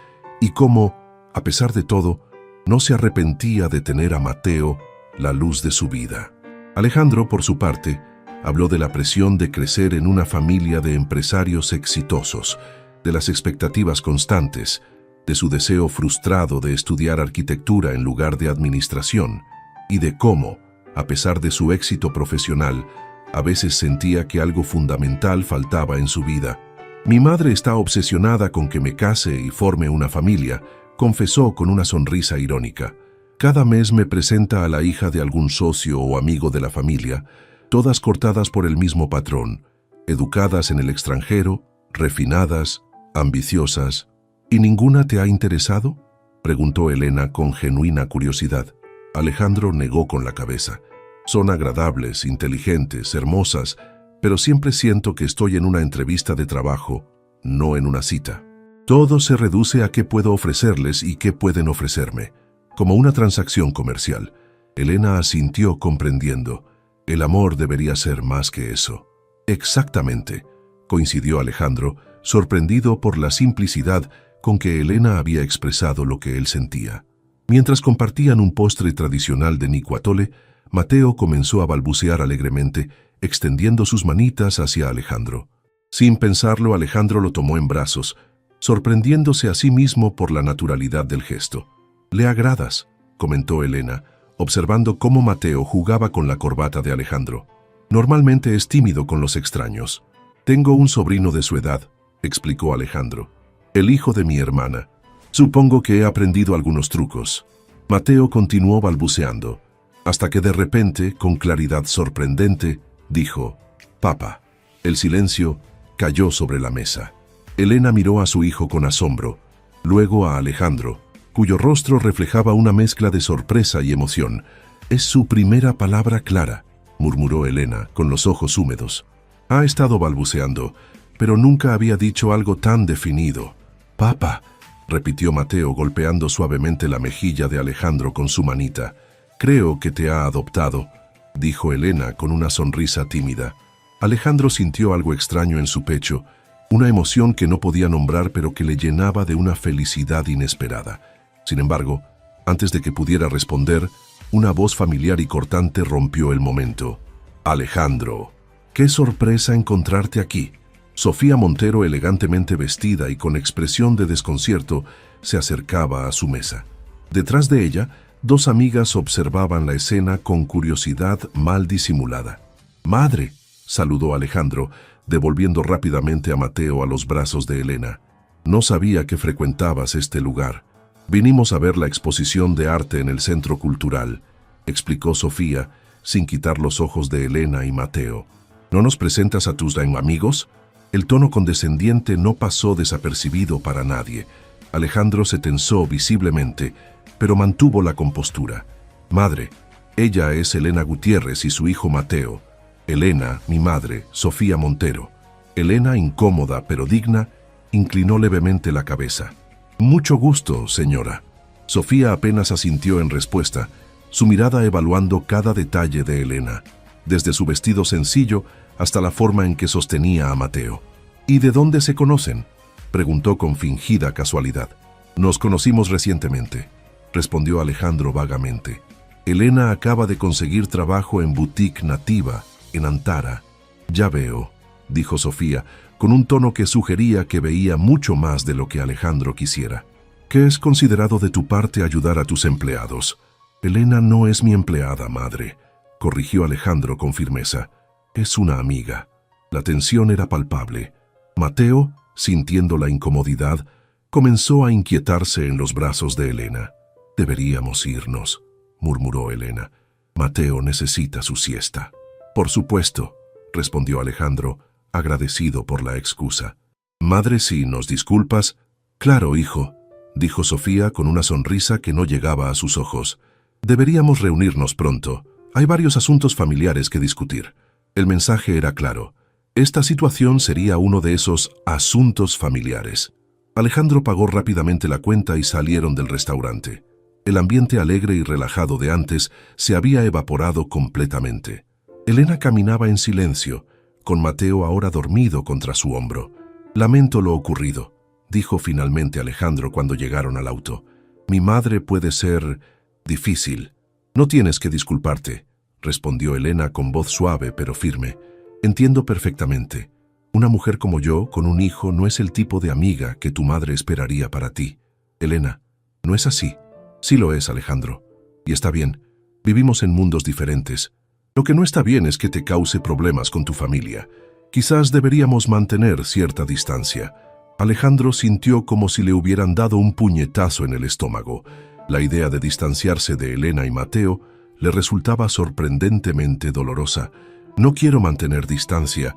y cómo, a pesar de todo, no se arrepentía de tener a Mateo, la luz de su vida. Alejandro, por su parte, habló de la presión de crecer en una familia de empresarios exitosos, de las expectativas constantes, de su deseo frustrado de estudiar arquitectura en lugar de administración, y de cómo, a pesar de su éxito profesional, a veces sentía que algo fundamental faltaba en su vida. «Mi madre está obsesionada con que me case y forme una familia», confesó con una sonrisa irónica. «Cada mes me presenta a la hija de algún socio o amigo de la familia, todas cortadas por el mismo patrón, educadas en el extranjero, refinadas, ambiciosas». «¿Y ninguna te ha interesado?», preguntó Elena con genuina curiosidad. Alejandro negó con la cabeza. «Son agradables, inteligentes, hermosas, pero siempre siento que estoy en una entrevista de trabajo, no en una cita». Todo se reduce a qué puedo ofrecerles y qué pueden ofrecerme, como una transacción comercial. Elena asintió comprendiendo. El amor debería ser más que eso. Exactamente, coincidió Alejandro, sorprendido por la simplicidad con que Elena había expresado lo que él sentía. Mientras compartían un postre tradicional de Nicuatole, Mateo comenzó a balbucear alegremente, extendiendo sus manitas hacia Alejandro. Sin pensarlo, Alejandro lo tomó en brazos, sorprendiéndose a sí mismo por la naturalidad del gesto. «Le agradas», comentó Elena, observando cómo Mateo jugaba con la corbata de Alejandro. «Normalmente es tímido con los extraños. Tengo un sobrino de su edad», explicó Alejandro. «El hijo de mi hermana. Supongo que he aprendido algunos trucos». Mateo continuó balbuceando, hasta que de repente, con claridad sorprendente, dijo: «Papá». El silencio cayó sobre la mesa. Elena miró a su hijo con asombro, luego a Alejandro, cuyo rostro reflejaba una mezcla de sorpresa y emoción. «Es su primera palabra clara», murmuró Elena, con los ojos húmedos. «Ha estado balbuceando, pero nunca había dicho algo tan definido». «Papá», repitió Mateo, golpeando suavemente la mejilla de Alejandro con su manita. «Creo que te ha adoptado», dijo Elena con una sonrisa tímida. Alejandro sintió algo extraño en su pecho, una emoción que no podía nombrar pero que le llenaba de una felicidad inesperada. Sin embargo, antes de que pudiera responder, una voz familiar y cortante rompió el momento. «Alejandro, qué sorpresa encontrarte aquí». Sofía Montero, elegantemente vestida y con expresión de desconcierto, se acercaba a su mesa. Detrás de ella, dos amigas observaban la escena con curiosidad mal disimulada. «Madre», saludó Alejandro, devolviendo rápidamente a Mateo a los brazos de Elena. «No sabía que frecuentabas este lugar. Vinimos a ver la exposición de arte en el Centro Cultural», explicó Sofía, sin quitar los ojos de Elena y Mateo. «¿No nos presentas a tus amigos?». El tono condescendiente no pasó desapercibido para nadie. Alejandro se tensó visiblemente, pero mantuvo la compostura. «Madre, ella es Elena Gutiérrez y su hijo Mateo. Elena, mi madre, Sofía Montero». Elena, incómoda pero digna, inclinó levemente la cabeza. «Mucho gusto, señora». Sofía apenas asintió en respuesta, su mirada evaluando cada detalle de Elena, desde su vestido sencillo hasta la forma en que sostenía a Mateo. «¿Y de dónde se conocen?», preguntó con fingida casualidad. «Nos conocimos recientemente», respondió Alejandro vagamente. «Elena acaba de conseguir trabajo en Boutique Nativa, en Antara». «Ya veo», dijo Sofía, con un tono que sugería que veía mucho más de lo que Alejandro quisiera. «¿Qué es considerado de tu parte ayudar a tus empleados?». «Elena no es mi empleada, madre», corrigió Alejandro con firmeza. «Es una amiga». La tensión era palpable. Mateo, sintiendo la incomodidad, comenzó a inquietarse en los brazos de Elena. «Deberíamos irnos», murmuró Elena. «Mateo necesita su siesta». «Por supuesto», respondió Alejandro, agradecido por la excusa. «Madre, si nos disculpas». «Claro, hijo», dijo Sofía con una sonrisa que no llegaba a sus ojos. «Deberíamos reunirnos pronto. Hay varios asuntos familiares que discutir». El mensaje era claro. Esta situación sería uno de esos asuntos familiares. Alejandro pagó rápidamente la cuenta y salieron del restaurante. El ambiente alegre y relajado de antes se había evaporado completamente. Elena caminaba en silencio, con Mateo ahora dormido contra su hombro. «Lamento lo ocurrido», dijo finalmente Alejandro cuando llegaron al auto. «Mi madre puede ser difícil». «No tienes que disculparte», respondió Elena con voz suave pero firme. «Entiendo perfectamente. Una mujer como yo, con un hijo, no es el tipo de amiga que tu madre esperaría para ti. Elena, no es así». «Sí lo es, Alejandro. Y está bien. Vivimos en mundos diferentes. Lo que no está bien es que te cause problemas con tu familia. Quizás deberíamos mantener cierta distancia». Alejandro sintió como si le hubieran dado un puñetazo en el estómago. La idea de distanciarse de Elena y Mateo le resultaba sorprendentemente dolorosa. «No quiero mantener distancia»,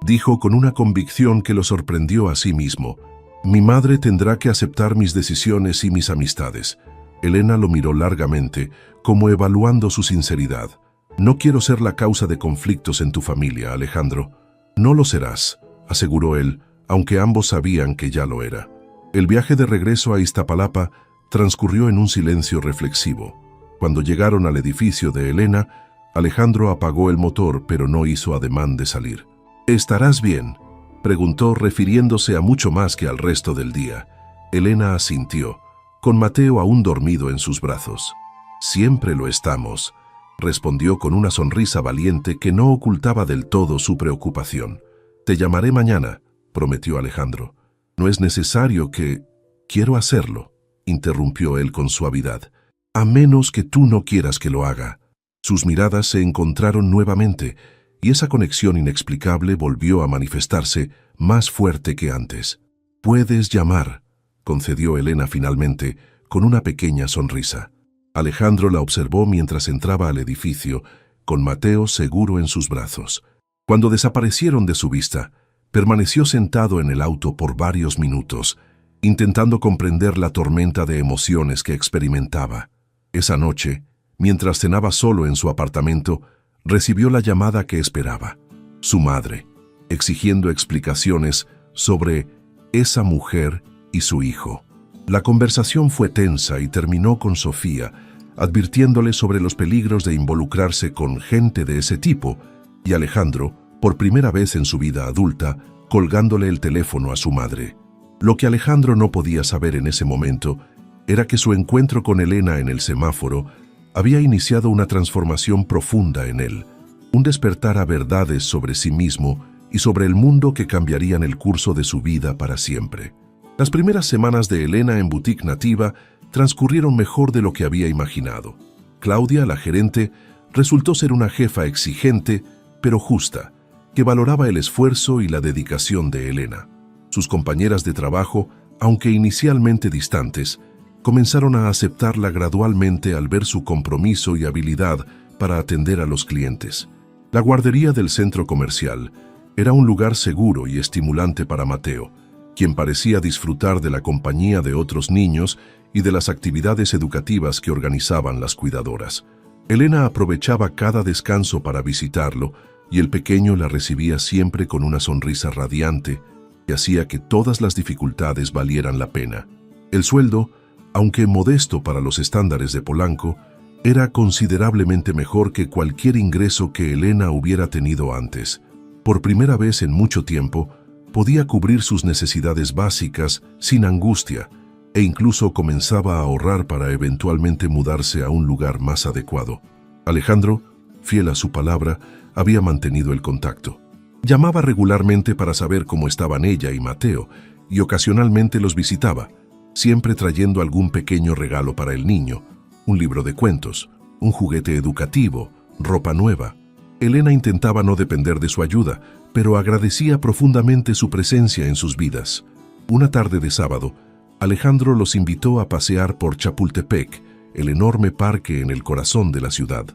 dijo con una convicción que lo sorprendió a sí mismo. «Mi madre tendrá que aceptar mis decisiones y mis amistades». Elena lo miró largamente, como evaluando su sinceridad. «No quiero ser la causa de conflictos en tu familia, Alejandro». «No lo serás», aseguró él, aunque ambos sabían que ya lo era. El viaje de regreso a Iztapalapa transcurrió en un silencio reflexivo. Cuando llegaron al edificio de Elena, Alejandro apagó el motor, pero no hizo ademán de salir. «¿Estarás bien?», preguntó, refiriéndose a mucho más que al resto del día. Elena asintió, con Mateo aún dormido en sus brazos. «Siempre lo estamos», respondió con una sonrisa valiente que no ocultaba del todo su preocupación. «Te llamaré mañana», prometió Alejandro. «No es necesario que...». «Quiero hacerlo», interrumpió él con suavidad. «A menos que tú no quieras que lo haga». Sus miradas se encontraron nuevamente, y esa conexión inexplicable volvió a manifestarse más fuerte que antes. «Puedes llamar», concedió Elena finalmente, con una pequeña sonrisa. Alejandro la observó mientras entraba al edificio, con Mateo seguro en sus brazos. Cuando desaparecieron de su vista, permaneció sentado en el auto por varios minutos, intentando comprender la tormenta de emociones que experimentaba. Esa noche, mientras cenaba solo en su apartamento, recibió la llamada que esperaba. Su madre, exigiendo explicaciones sobre esa mujer y su hijo. La conversación fue tensa y terminó con Sofía, advirtiéndole sobre los peligros de involucrarse con gente de ese tipo, y Alejandro, por primera vez en su vida adulta, colgándole el teléfono a su madre. Lo que Alejandro no podía saber en ese momento era que su encuentro con Elena en el semáforo había iniciado una transformación profunda en él, un despertar a verdades sobre sí mismo y sobre el mundo que cambiarían el curso de su vida para siempre. Las primeras semanas de Elena en Boutique Nativa transcurrieron mejor de lo que había imaginado. Claudia, la gerente, resultó ser una jefa exigente, pero justa, que valoraba el esfuerzo y la dedicación de Elena. Sus compañeras de trabajo, aunque inicialmente distantes, comenzaron a aceptarla gradualmente al ver su compromiso y habilidad para atender a los clientes. La guardería del centro comercial era un lugar seguro y estimulante para Mateo, quien parecía disfrutar de la compañía de otros niños y de las actividades educativas que organizaban las cuidadoras. Elena aprovechaba cada descanso para visitarlo y el pequeño la recibía siempre con una sonrisa radiante que hacía que todas las dificultades valieran la pena. El sueldo, aunque modesto para los estándares de Polanco, era considerablemente mejor que cualquier ingreso que Elena hubiera tenido antes. Por primera vez en mucho tiempo, podía cubrir sus necesidades básicas sin angustia e incluso comenzaba a ahorrar para eventualmente mudarse a un lugar más adecuado. Alejandro, fiel a su palabra, había mantenido el contacto. Llamaba regularmente para saber cómo estaban ella y Mateo, y ocasionalmente los visitaba, siempre trayendo algún pequeño regalo para el niño, un libro de cuentos, un juguete educativo, ropa nueva. Elena intentaba no depender de su ayuda, pero agradecía profundamente su presencia en sus vidas. Una tarde de sábado, Alejandro los invitó a pasear por Chapultepec, el enorme parque en el corazón de la ciudad.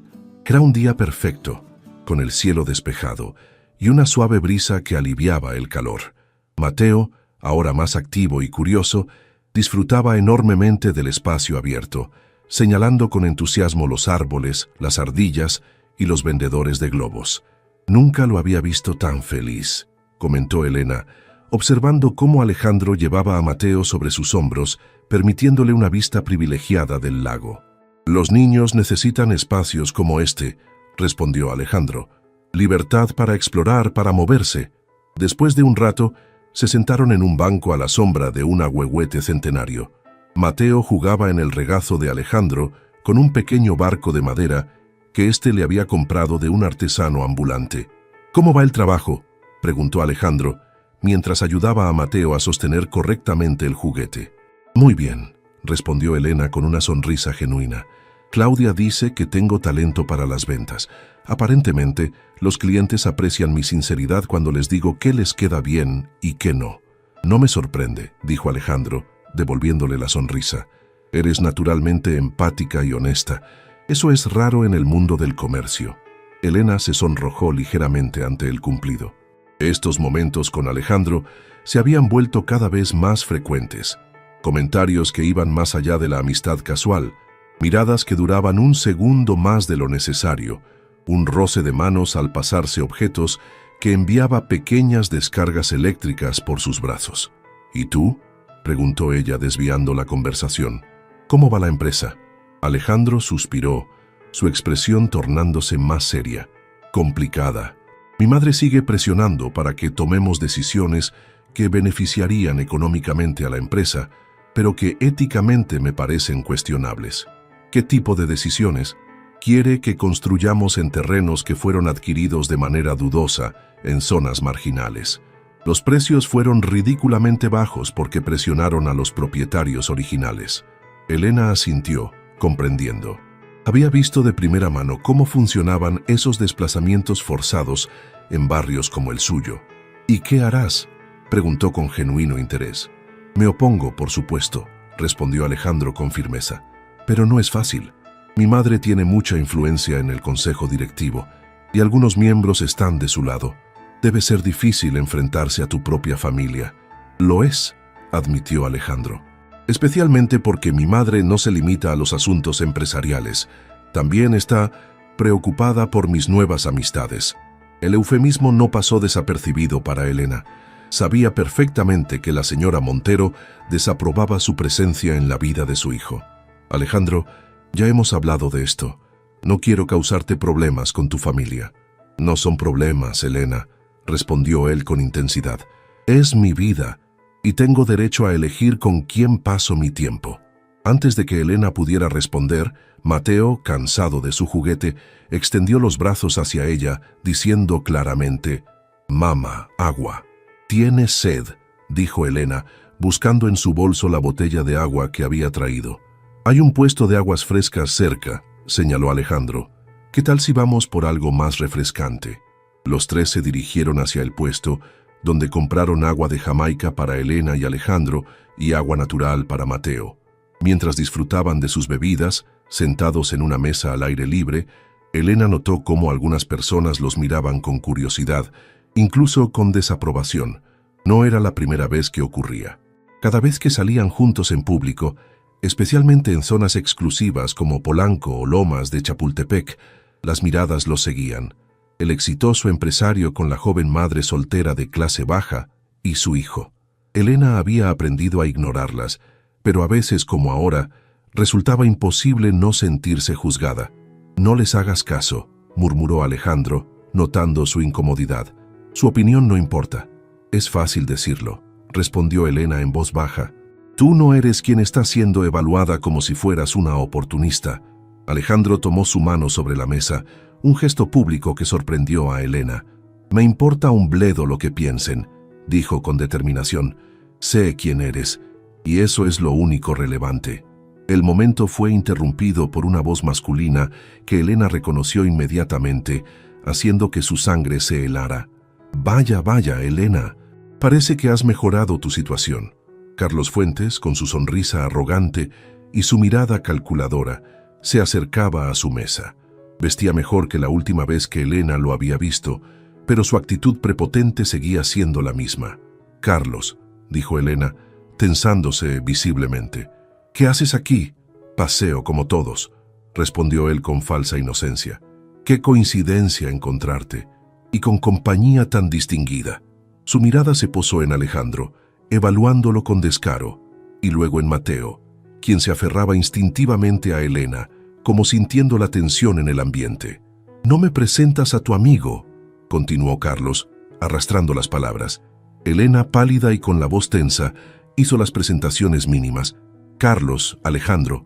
Era un día perfecto, con el cielo despejado y una suave brisa que aliviaba el calor. Mateo, ahora más activo y curioso, disfrutaba enormemente del espacio abierto, señalando con entusiasmo los árboles, las ardillas y los vendedores de globos. «Nunca lo había visto tan feliz», comentó Elena, observando cómo Alejandro llevaba a Mateo sobre sus hombros, permitiéndole una vista privilegiada del lago. «Los niños necesitan espacios como este», respondió Alejandro. «Libertad para explorar, para moverse». Después de un rato, se sentaron en un banco a la sombra de un ahuehuete centenario. Mateo jugaba en el regazo de Alejandro con un pequeño barco de madera que éste le había comprado de un artesano ambulante. «¿Cómo va el trabajo?», preguntó Alejandro, mientras ayudaba a Mateo a sostener correctamente el juguete. «Muy bien», respondió Elena con una sonrisa genuina. «Claudia dice que tengo talento para las ventas. Aparentemente, los clientes aprecian mi sinceridad cuando les digo qué les queda bien y qué no». «No me sorprende», dijo Alejandro, devolviéndole la sonrisa. «Eres naturalmente empática y honesta. Eso es raro en el mundo del comercio». Elena se sonrojó ligeramente ante el cumplido. Estos momentos con Alejandro se habían vuelto cada vez más frecuentes. Comentarios que iban más allá de la amistad casual, miradas que duraban un segundo más de lo necesario, un roce de manos al pasarse objetos que enviaba pequeñas descargas eléctricas por sus brazos. «¿Y tú?», preguntó ella desviando la conversación. ¿Cómo va la empresa? Alejandro suspiró, su expresión tornándose más seria. Complicada. Mi madre sigue presionando para que tomemos decisiones que beneficiarían económicamente a la empresa, pero que éticamente me parecen cuestionables. ¿Qué tipo de decisiones? Quiere que construyamos en terrenos que fueron adquiridos de manera dudosa en zonas marginales. Los precios fueron ridículamente bajos porque presionaron a los propietarios originales. Elena asintió, comprendiendo. Había visto de primera mano cómo funcionaban esos desplazamientos forzados en barrios como el suyo. ¿Y qué harás?, preguntó con genuino interés. Me opongo, por supuesto, respondió Alejandro con firmeza. Pero no es fácil. Mi madre tiene mucha influencia en el consejo directivo y algunos miembros están de su lado. Debe ser difícil enfrentarse a tu propia familia. Lo es, admitió Alejandro. Especialmente porque mi madre no se limita a los asuntos empresariales. También está preocupada por mis nuevas amistades. El eufemismo no pasó desapercibido para Elena. Sabía perfectamente que la señora Montero desaprobaba su presencia en la vida de su hijo. Alejandro, ya hemos hablado de esto. No quiero causarte problemas con tu familia. No son problemas, Elena, respondió él con intensidad. Es mi vida y tengo derecho a elegir con quién paso mi tiempo. Antes de que Elena pudiera responder, Mateo, cansado de su juguete, extendió los brazos hacia ella, diciendo claramente: «Mamá, agua». «Tienes sed», dijo Elena, buscando en su bolso la botella de agua que había traído. «Hay un puesto de aguas frescas cerca», señaló Alejandro. «¿Qué tal si vamos por algo más refrescante?» Los tres se dirigieron hacia el puesto, donde compraron agua de Jamaica para Elena y Alejandro y agua natural para Mateo. Mientras disfrutaban de sus bebidas, sentados en una mesa al aire libre, Elena notó cómo algunas personas los miraban con curiosidad, incluso con desaprobación. No era la primera vez que ocurría. Cada vez que salían juntos en público, especialmente en zonas exclusivas como Polanco o Lomas de Chapultepec, las miradas los seguían. El exitoso empresario con la joven madre soltera de clase baja y su hijo. Elena había aprendido a ignorarlas, pero a veces, como ahora, resultaba imposible no sentirse juzgada. «No les hagas caso», murmuró Alejandro, notando su incomodidad. «Su opinión no importa». «Es fácil decirlo», respondió Elena en voz baja. «Tú no eres quien está siendo evaluada como si fueras una oportunista». Alejandro tomó su mano sobre la mesa, un gesto público que sorprendió a Elena. «Me importa un bledo lo que piensen», dijo con determinación. «Sé quién eres, y eso es lo único relevante». El momento fue interrumpido por una voz masculina que Elena reconoció inmediatamente, haciendo que su sangre se helara. «Vaya, vaya, Elena, parece que has mejorado tu situación». Carlos Fuentes, con su sonrisa arrogante y su mirada calculadora, se acercaba a su mesa. Vestía mejor que la última vez que Elena lo había visto, pero su actitud prepotente seguía siendo la misma. «Carlos», dijo Elena, tensándose visiblemente. «¿Qué haces aquí?» «Paseo como todos», respondió él con falsa inocencia. «Qué coincidencia encontrarte, y con compañía tan distinguida». Su mirada se posó en Alejandro, evaluándolo con descaro, y luego en Mateo, quien se aferraba instintivamente a Elena, como sintiendo la tensión en el ambiente. «No me presentas a tu amigo», continuó Carlos, arrastrando las palabras. Elena, pálida y con la voz tensa, hizo las presentaciones mínimas. «Carlos, Alejandro.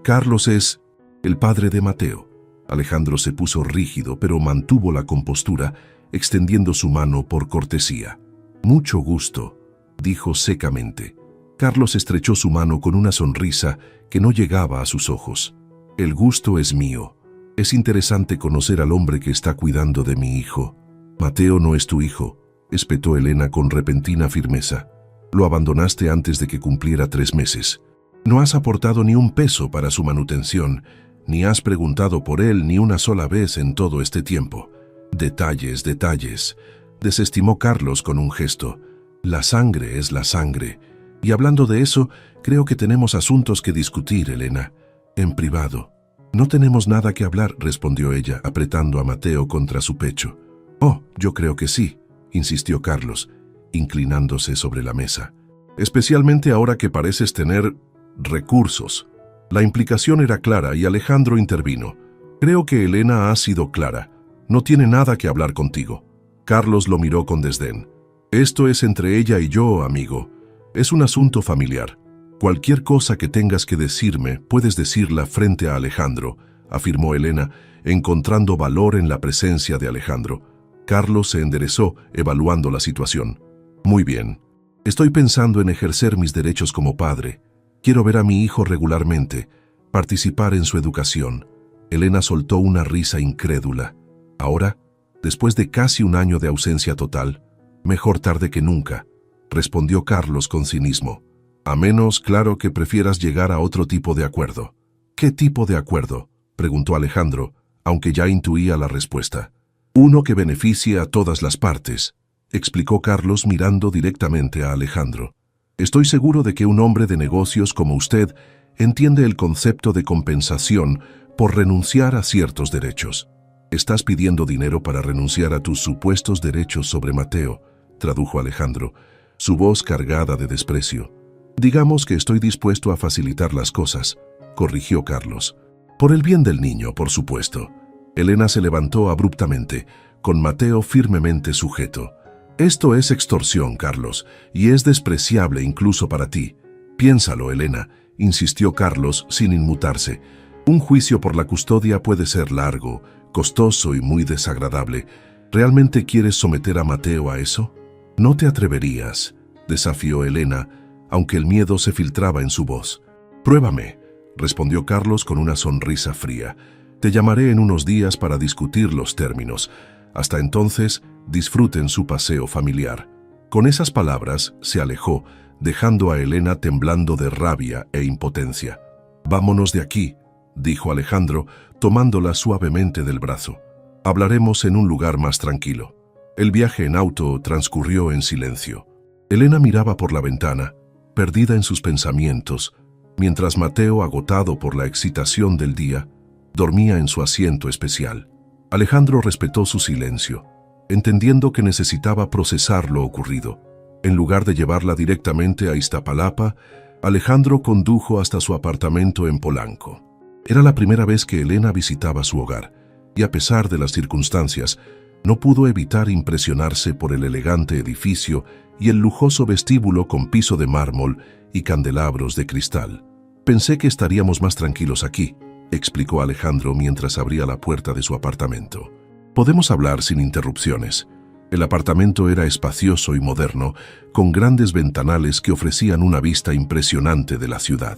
Carlos es el padre de Mateo». Alejandro se puso rígido, pero mantuvo la compostura, extendiendo su mano por cortesía. «Mucho gusto», dijo secamente. Carlos estrechó su mano con una sonrisa que no llegaba a sus ojos. «El gusto es mío. Es interesante conocer al hombre que está cuidando de mi hijo». «Mateo no es tu hijo», espetó Elena con repentina firmeza. «Lo abandonaste antes de que cumpliera 3 meses. No has aportado ni un peso para su manutención, ni has preguntado por él ni una sola vez en todo este tiempo». «Detalles, detalles», desestimó Carlos con un gesto. «La sangre es la sangre. Y hablando de eso, creo que tenemos asuntos que discutir, Elena. En privado». «No tenemos nada que hablar», respondió ella, apretando a Mateo contra su pecho. «Oh, yo creo que sí», insistió Carlos, inclinándose sobre la mesa. especialmente ahora que pareces tener recursos. La implicación era clara y Alejandro intervino. Creo que Elena ha sido clara. No tiene nada que hablar contigo. Carlos lo miró con desdén. Esto es entre ella y yo, amigo. Es un asunto familiar. Cualquier cosa que tengas que decirme, puedes decirla frente a Alejandro, afirmó Elena, encontrando valor en la presencia de Alejandro. Carlos se enderezó, evaluando la situación. Muy bien. Estoy pensando en ejercer mis derechos como padre. Quiero ver a mi hijo regularmente, participar en su educación. Elena soltó una risa incrédula. Ahora, después de casi un año de ausencia total, mejor tarde que nunca, respondió Carlos con cinismo. A menos, claro, que prefieras llegar a otro tipo de acuerdo. ¿Qué tipo de acuerdo?, preguntó Alejandro, aunque ya intuía la respuesta. Uno que beneficie a todas las partes, explicó Carlos mirando directamente a Alejandro. Estoy seguro de que un hombre de negocios como usted entiende el concepto de compensación por renunciar a ciertos derechos. Estás pidiendo dinero para renunciar a tus supuestos derechos sobre Mateo, tradujo Alejandro, su voz cargada de desprecio. Digamos que estoy dispuesto a facilitar las cosas, corrigió Carlos. Por el bien del niño, por supuesto. Elena se levantó abruptamente, con Mateo firmemente sujeto. Esto es extorsión, Carlos, y es despreciable incluso para ti. Piénsalo, Elena, insistió Carlos sin inmutarse. Un juicio por la custodia puede ser largo, costoso y muy desagradable. ¿Realmente quieres someter a Mateo a eso? No te atreverías, desafió Elena, aunque el miedo se filtraba en su voz. Pruébame, respondió Carlos con una sonrisa fría. Te llamaré en unos días para discutir los términos. Hasta entonces, disfruten su paseo familiar. Con esas palabras, se alejó, dejando a Elena temblando de rabia e impotencia. Vámonos de aquí, dijo Alejandro, tomándola suavemente del brazo. Hablaremos en un lugar más tranquilo. El viaje en auto transcurrió en silencio. Elena miraba por la ventana, perdida en sus pensamientos, mientras Mateo, agotado por la excitación del día, dormía en su asiento especial. Alejandro respetó su silencio, entendiendo que necesitaba procesar lo ocurrido. En lugar de llevarla directamente a Iztapalapa, Alejandro condujo hasta su apartamento en Polanco. Era la primera vez que Elena visitaba su hogar, y a pesar de las circunstancias, no pudo evitar impresionarse por el elegante edificio y el lujoso vestíbulo con piso de mármol y candelabros de cristal. Pensé que estaríamos más tranquilos aquí, explicó Alejandro mientras abría la puerta de su apartamento. Podemos hablar sin interrupciones. El apartamento era espacioso y moderno, con grandes ventanales que ofrecían una vista impresionante de la ciudad.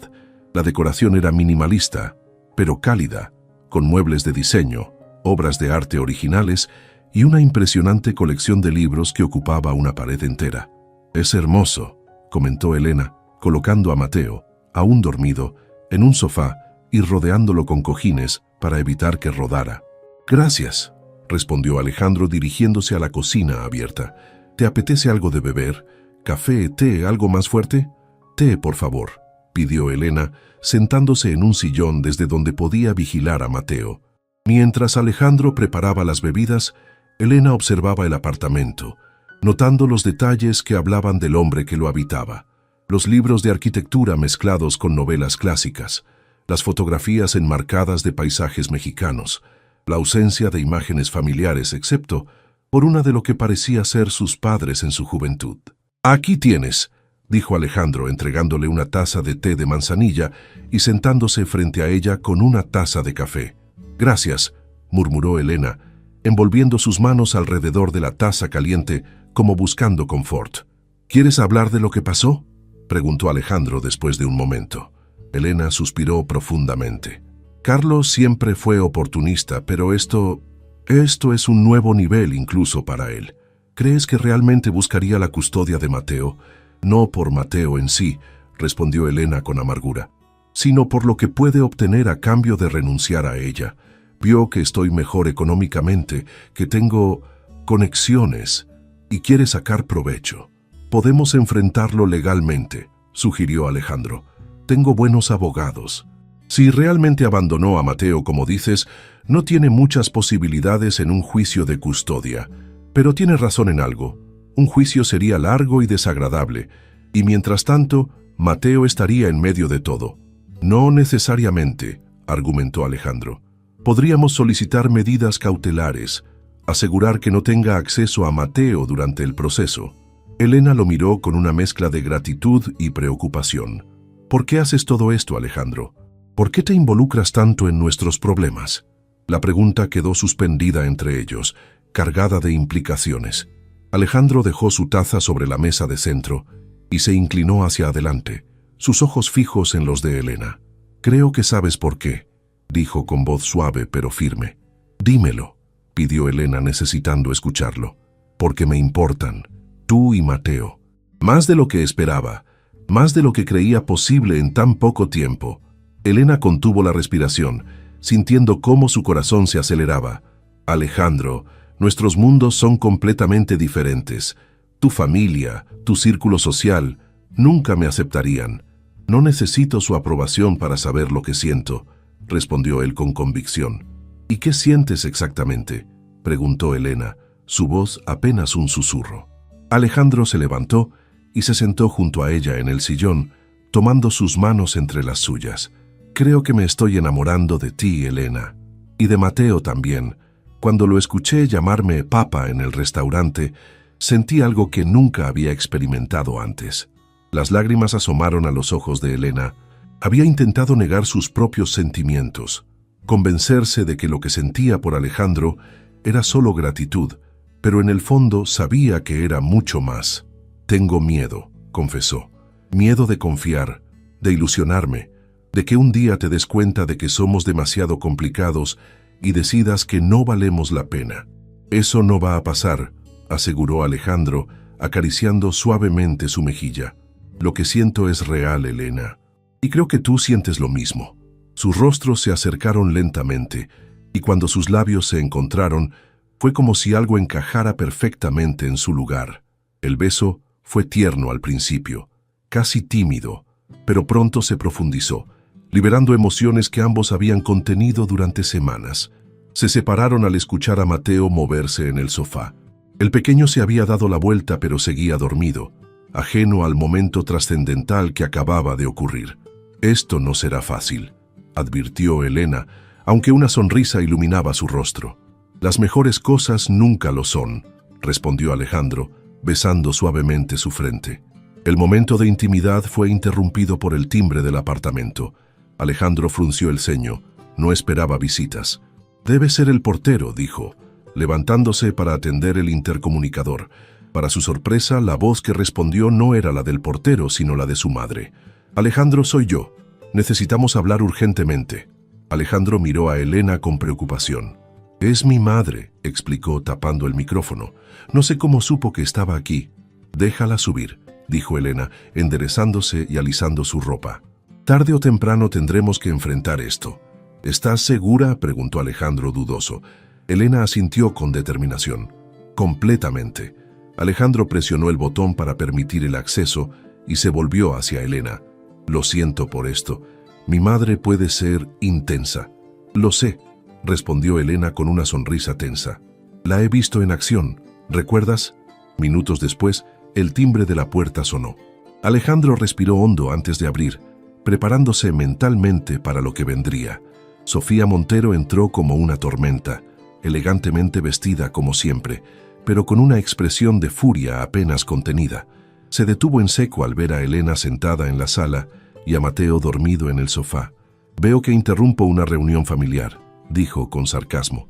La decoración era minimalista, pero cálida, con muebles de diseño, obras de arte originales y una impresionante colección de libros que ocupaba una pared entera. «Es hermoso», comentó Elena, colocando a Mateo, aún dormido, en un sofá y rodeándolo con cojines para evitar que rodara. «Gracias», respondió Alejandro dirigiéndose a la cocina abierta. «¿Te apetece algo de beber? ¿Café, té, algo más fuerte?» «Té, por favor», pidió Elena, sentándose en un sillón desde donde podía vigilar a Mateo. Mientras Alejandro preparaba las bebidas, Elena observaba el apartamento, notando los detalles que hablaban del hombre que lo habitaba. Los libros de arquitectura mezclados con novelas clásicas, las fotografías enmarcadas de paisajes mexicanos, la ausencia de imágenes familiares excepto por una de lo que parecía ser sus padres en su juventud. «Aquí tienes», dijo Alejandro entregándole una taza de té de manzanilla y sentándose frente a ella con una taza de café. «Gracias», murmuró Elena, envolviendo sus manos alrededor de la taza caliente como buscando confort. «¿Quieres hablar de lo que pasó?», preguntó Alejandro después de un momento. Elena suspiró profundamente. «Carlos siempre fue oportunista, pero esto es un nuevo nivel incluso para él. ¿Crees que realmente buscaría la custodia de Mateo? No por Mateo en sí», respondió Elena con amargura, «sino por lo que puede obtener a cambio de renunciar a ella. Vio que estoy mejor económicamente, que tengo conexiones y quiere sacar provecho. Podemos enfrentarlo legalmente», sugirió Alejandro. «Tengo buenos abogados. Si realmente abandonó a Mateo, como dices, no tiene muchas posibilidades en un juicio de custodia. Pero tiene razón en algo. Un juicio sería largo y desagradable. Y mientras tanto, Mateo estaría en medio de todo. No necesariamente, argumentó Alejandro. Podríamos solicitar medidas cautelares, asegurar que no tenga acceso a Mateo durante el proceso. Elena lo miró con una mezcla de gratitud y preocupación. ¿Por qué haces todo esto, Alejandro? ¿Por qué te involucras tanto en nuestros problemas? La pregunta quedó suspendida entre ellos, cargada de implicaciones. Alejandro dejó su taza sobre la mesa de centro y se inclinó hacia adelante, sus ojos fijos en los de Elena. «Creo que sabes por qué», dijo con voz suave pero firme. «Dímelo», pidió Elena necesitando escucharlo. «Porque me importan, tú y Mateo. Más de lo que esperaba, más de lo que creía posible en tan poco tiempo». Elena contuvo la respiración, sintiendo cómo su corazón se aceleraba. «Alejandro, nuestros mundos son completamente diferentes. Tu familia, tu círculo social, nunca me aceptarían. No necesito su aprobación para saber lo que siento», respondió él con convicción. «¿Y qué sientes exactamente?», preguntó Elena, su voz apenas un susurro. Alejandro se levantó y se sentó junto a ella en el sillón, tomando sus manos entre las suyas. «Creo que me estoy enamorando de ti, Elena, y de Mateo también. Cuando lo escuché llamarme Papa en el restaurante, sentí algo que nunca había experimentado antes». Las lágrimas asomaron a los ojos de Elena. Había intentado negar sus propios sentimientos, convencerse de que lo que sentía por Alejandro era solo gratitud, pero en el fondo sabía que era mucho más. «Tengo miedo», confesó. «Miedo de confiar, de ilusionarme, de que un día te des cuenta de que somos demasiado complicados y decidas que no valemos la pena». «Eso no va a pasar», aseguró Alejandro, acariciando suavemente su mejilla. «Lo que siento es real, Elena. Y creo que tú sientes lo mismo». Sus rostros se acercaron lentamente, y cuando sus labios se encontraron, fue como si algo encajara perfectamente en su lugar. El beso fue tierno al principio, casi tímido, pero pronto se profundizó, liberando emociones que ambos habían contenido durante semanas. Se separaron al escuchar a Mateo moverse en el sofá. El pequeño se había dado la vuelta pero seguía dormido, ajeno al momento trascendental que acababa de ocurrir. «Esto no será fácil», advirtió Elena, aunque una sonrisa iluminaba su rostro. «Las mejores cosas nunca lo son», respondió Alejandro, besando suavemente su frente. El momento de intimidad fue interrumpido por el timbre del apartamento. Alejandro frunció el ceño. No esperaba visitas. «Debe ser el portero», dijo, levantándose para atender el intercomunicador. Para su sorpresa, la voz que respondió no era la del portero, sino la de su madre. «Alejandro, soy yo. Necesitamos hablar urgentemente». Alejandro miró a Elena con preocupación. «Es mi madre», explicó tapando el micrófono. «No sé cómo supo que estaba aquí». «Déjala subir», dijo Elena, enderezándose y alisando su ropa. «Tarde o temprano tendremos que enfrentar esto». «¿Estás segura?», preguntó Alejandro dudoso. Elena asintió con determinación. «Completamente». Alejandro presionó el botón para permitir el acceso y se volvió hacia Elena. «Lo siento por esto. Mi madre puede ser intensa». «Lo sé», respondió Elena con una sonrisa tensa. «La he visto en acción. ¿Recuerdas?». Minutos después, el timbre de la puerta sonó. Alejandro respiró hondo antes de abrir, preparándose mentalmente para lo que vendría. Sofía Montero entró como una tormenta, elegantemente vestida como siempre, pero con una expresión de furia apenas contenida. Se detuvo en seco al ver a Elena sentada en la sala y a Mateo dormido en el sofá. «Veo que interrumpo una reunión familiar», dijo con sarcasmo.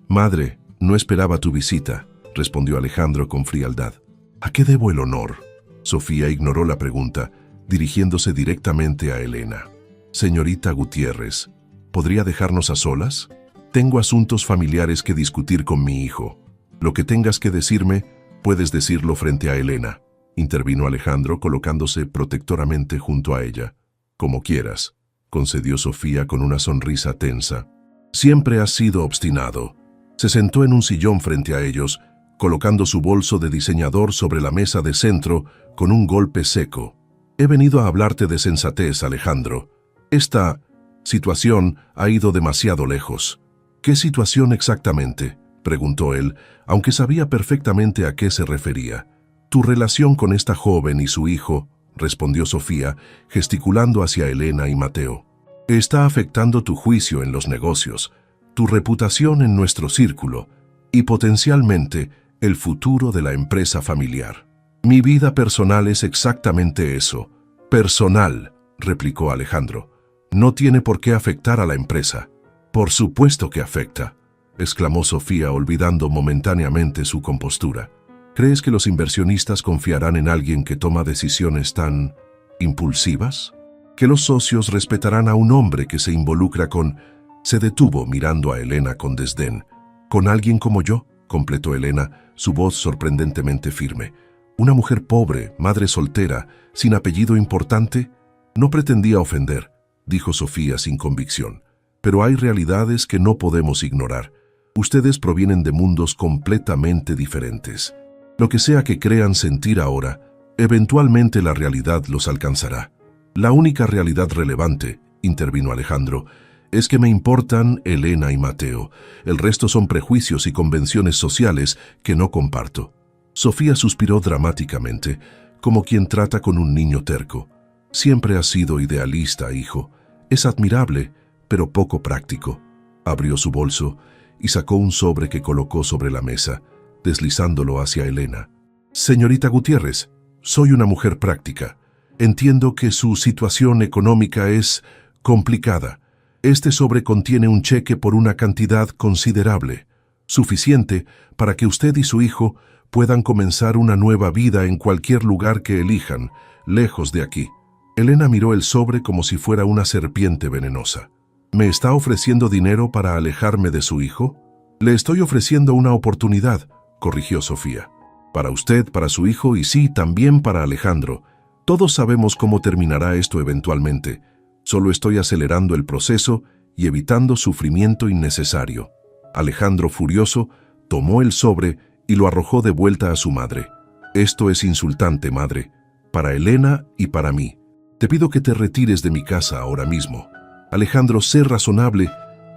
«Madre, no esperaba tu visita», respondió Alejandro con frialdad. «¿A qué debo el honor?». Sofía ignoró la pregunta, dirigiéndose directamente a Elena. «Señorita Gutiérrez, ¿podría dejarnos a solas? Tengo asuntos familiares que discutir con mi hijo. Lo que tengas que decirme, puedes decirlo frente a Elena», intervino Alejandro colocándose protectoramente junto a ella. «Como quieras», concedió Sofía con una sonrisa tensa. «Siempre has sido obstinado». Se sentó en un sillón frente a ellos, colocando su bolso de diseñador sobre la mesa de centro con un golpe seco. «He venido a hablarte de sensatez, Alejandro. Esta situación ha ido demasiado lejos». «¿Qué situación exactamente?», preguntó él, aunque sabía perfectamente a qué se refería. «Tu relación con esta joven y su hijo respondió Sofía, gesticulando hacia Elena y Mateo. Está afectando tu juicio en los negocios, tu reputación en nuestro círculo y potencialmente el futuro de la empresa familiar. Mi vida personal es exactamente eso. Personal, replicó Alejandro. No tiene por qué afectar a la empresa. Por supuesto que afecta, exclamó Sofía, olvidando momentáneamente su compostura. ¿Crees que los inversionistas confiarán en alguien que toma decisiones tan impulsivas? ¿Que los socios respetarán a un hombre que se involucra con... Se detuvo mirando a Elena con desdén. ¿Con alguien como yo?, completó Elena, su voz sorprendentemente firme. Una mujer pobre, madre soltera, sin apellido importante. No pretendía ofender, dijo Sofía sin convicción. Pero hay realidades que no podemos ignorar. Ustedes provienen de mundos completamente diferentes. Lo que sea que crean sentir ahora, eventualmente la realidad los alcanzará. La única realidad relevante, intervino Alejandro, es que me importan Elena y Mateo. El resto son prejuicios y convenciones sociales que no comparto. Sofía suspiró dramáticamente, como quien trata con un niño terco. Siempre has sido idealista, hijo. Es admirable, pero poco práctico. Abrió su bolso y sacó un sobre que colocó sobre la mesa, deslizándolo hacia Elena. Señorita Gutiérrez, soy una mujer práctica. Entiendo que su situación económica es complicada. Este sobre contiene un cheque por una cantidad considerable, suficiente para que usted y su hijo puedan comenzar una nueva vida en cualquier lugar que elijan, lejos de aquí. Elena miró el sobre como si fuera una serpiente venenosa. ¿Me está ofreciendo dinero para alejarme de su hijo? Le estoy ofreciendo una oportunidad, corrigió Sofía. Para usted, para su hijo y sí, también para Alejandro. Todos sabemos cómo terminará esto eventualmente. Solo estoy acelerando el proceso y evitando sufrimiento innecesario. Alejandro, furioso, tomó el sobre y lo arrojó de vuelta a su madre. Esto es insultante, madre, para Elena y para mí. Te pido que te retires de mi casa ahora mismo. Alejandro, sé razonable.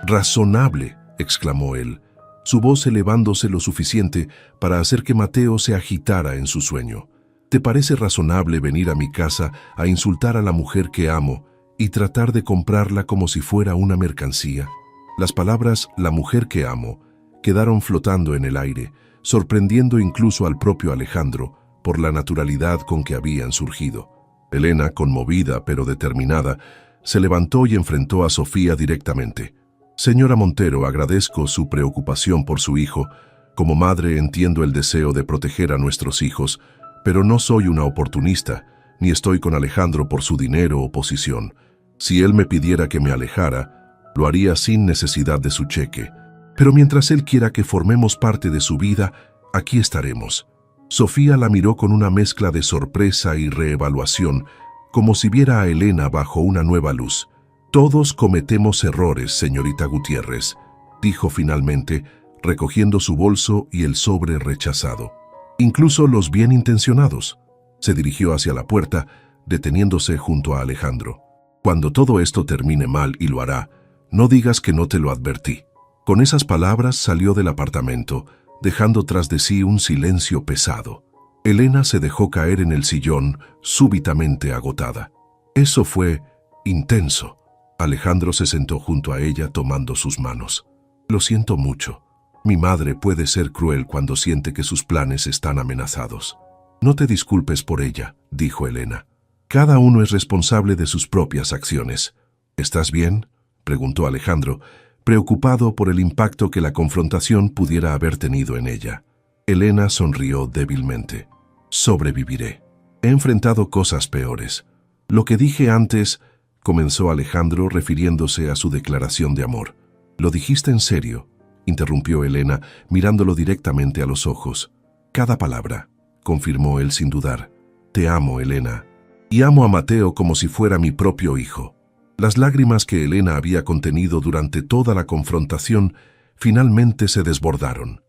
Razonable, exclamó él, su voz elevándose lo suficiente para hacer que Mateo se agitara en su sueño. ¿Te parece razonable venir a mi casa a insultar a la mujer que amo y tratar de comprarla como si fuera una mercancía? Las palabras «la mujer que amo» quedaron flotando en el aire, sorprendiendo incluso al propio Alejandro por la naturalidad con que habían surgido. Elena, conmovida pero determinada, se levantó y enfrentó a Sofía directamente. Señora Montero, agradezco su preocupación por su hijo. Como madre entiendo el deseo de proteger a nuestros hijos, pero no soy una oportunista, ni estoy con Alejandro por su dinero o posición. Si él me pidiera que me alejara, lo haría sin necesidad de su cheque. Pero mientras él quiera que formemos parte de su vida, aquí estaremos. Sofía la miró con una mezcla de sorpresa y reevaluación, como si viera a Elena bajo una nueva luz. Todos cometemos errores, señorita Gutiérrez, dijo finalmente, recogiendo su bolso y el sobre rechazado. Incluso los bien intencionados. Se dirigió hacia la puerta, deteniéndose junto a Alejandro. Cuando todo esto termine mal, y lo hará, no digas que no te lo advertí. Con esas palabras salió del apartamento, dejando tras de sí un silencio pesado. Elena se dejó caer en el sillón, súbitamente agotada. Eso fue intenso. Alejandro se sentó junto a ella tomando sus manos. Lo siento mucho. Mi madre puede ser cruel cuando siente que sus planes están amenazados. No te disculpes por ella, dijo Elena. Cada uno es responsable de sus propias acciones. ¿Estás bien?, preguntó Alejandro, preocupado por el impacto que la confrontación pudiera haber tenido en ella. Elena sonrió débilmente. Sobreviviré. He enfrentado cosas peores. Lo que dije antes, comenzó Alejandro refiriéndose a su declaración de amor. ¿Lo dijiste en serio?, interrumpió Elena, mirándolo directamente a los ojos. Cada palabra, confirmó él sin dudar. Te amo, Elena. Y amo a Mateo como si fuera mi propio hijo. Las lágrimas que Elena había contenido durante toda la confrontación finalmente se desbordaron.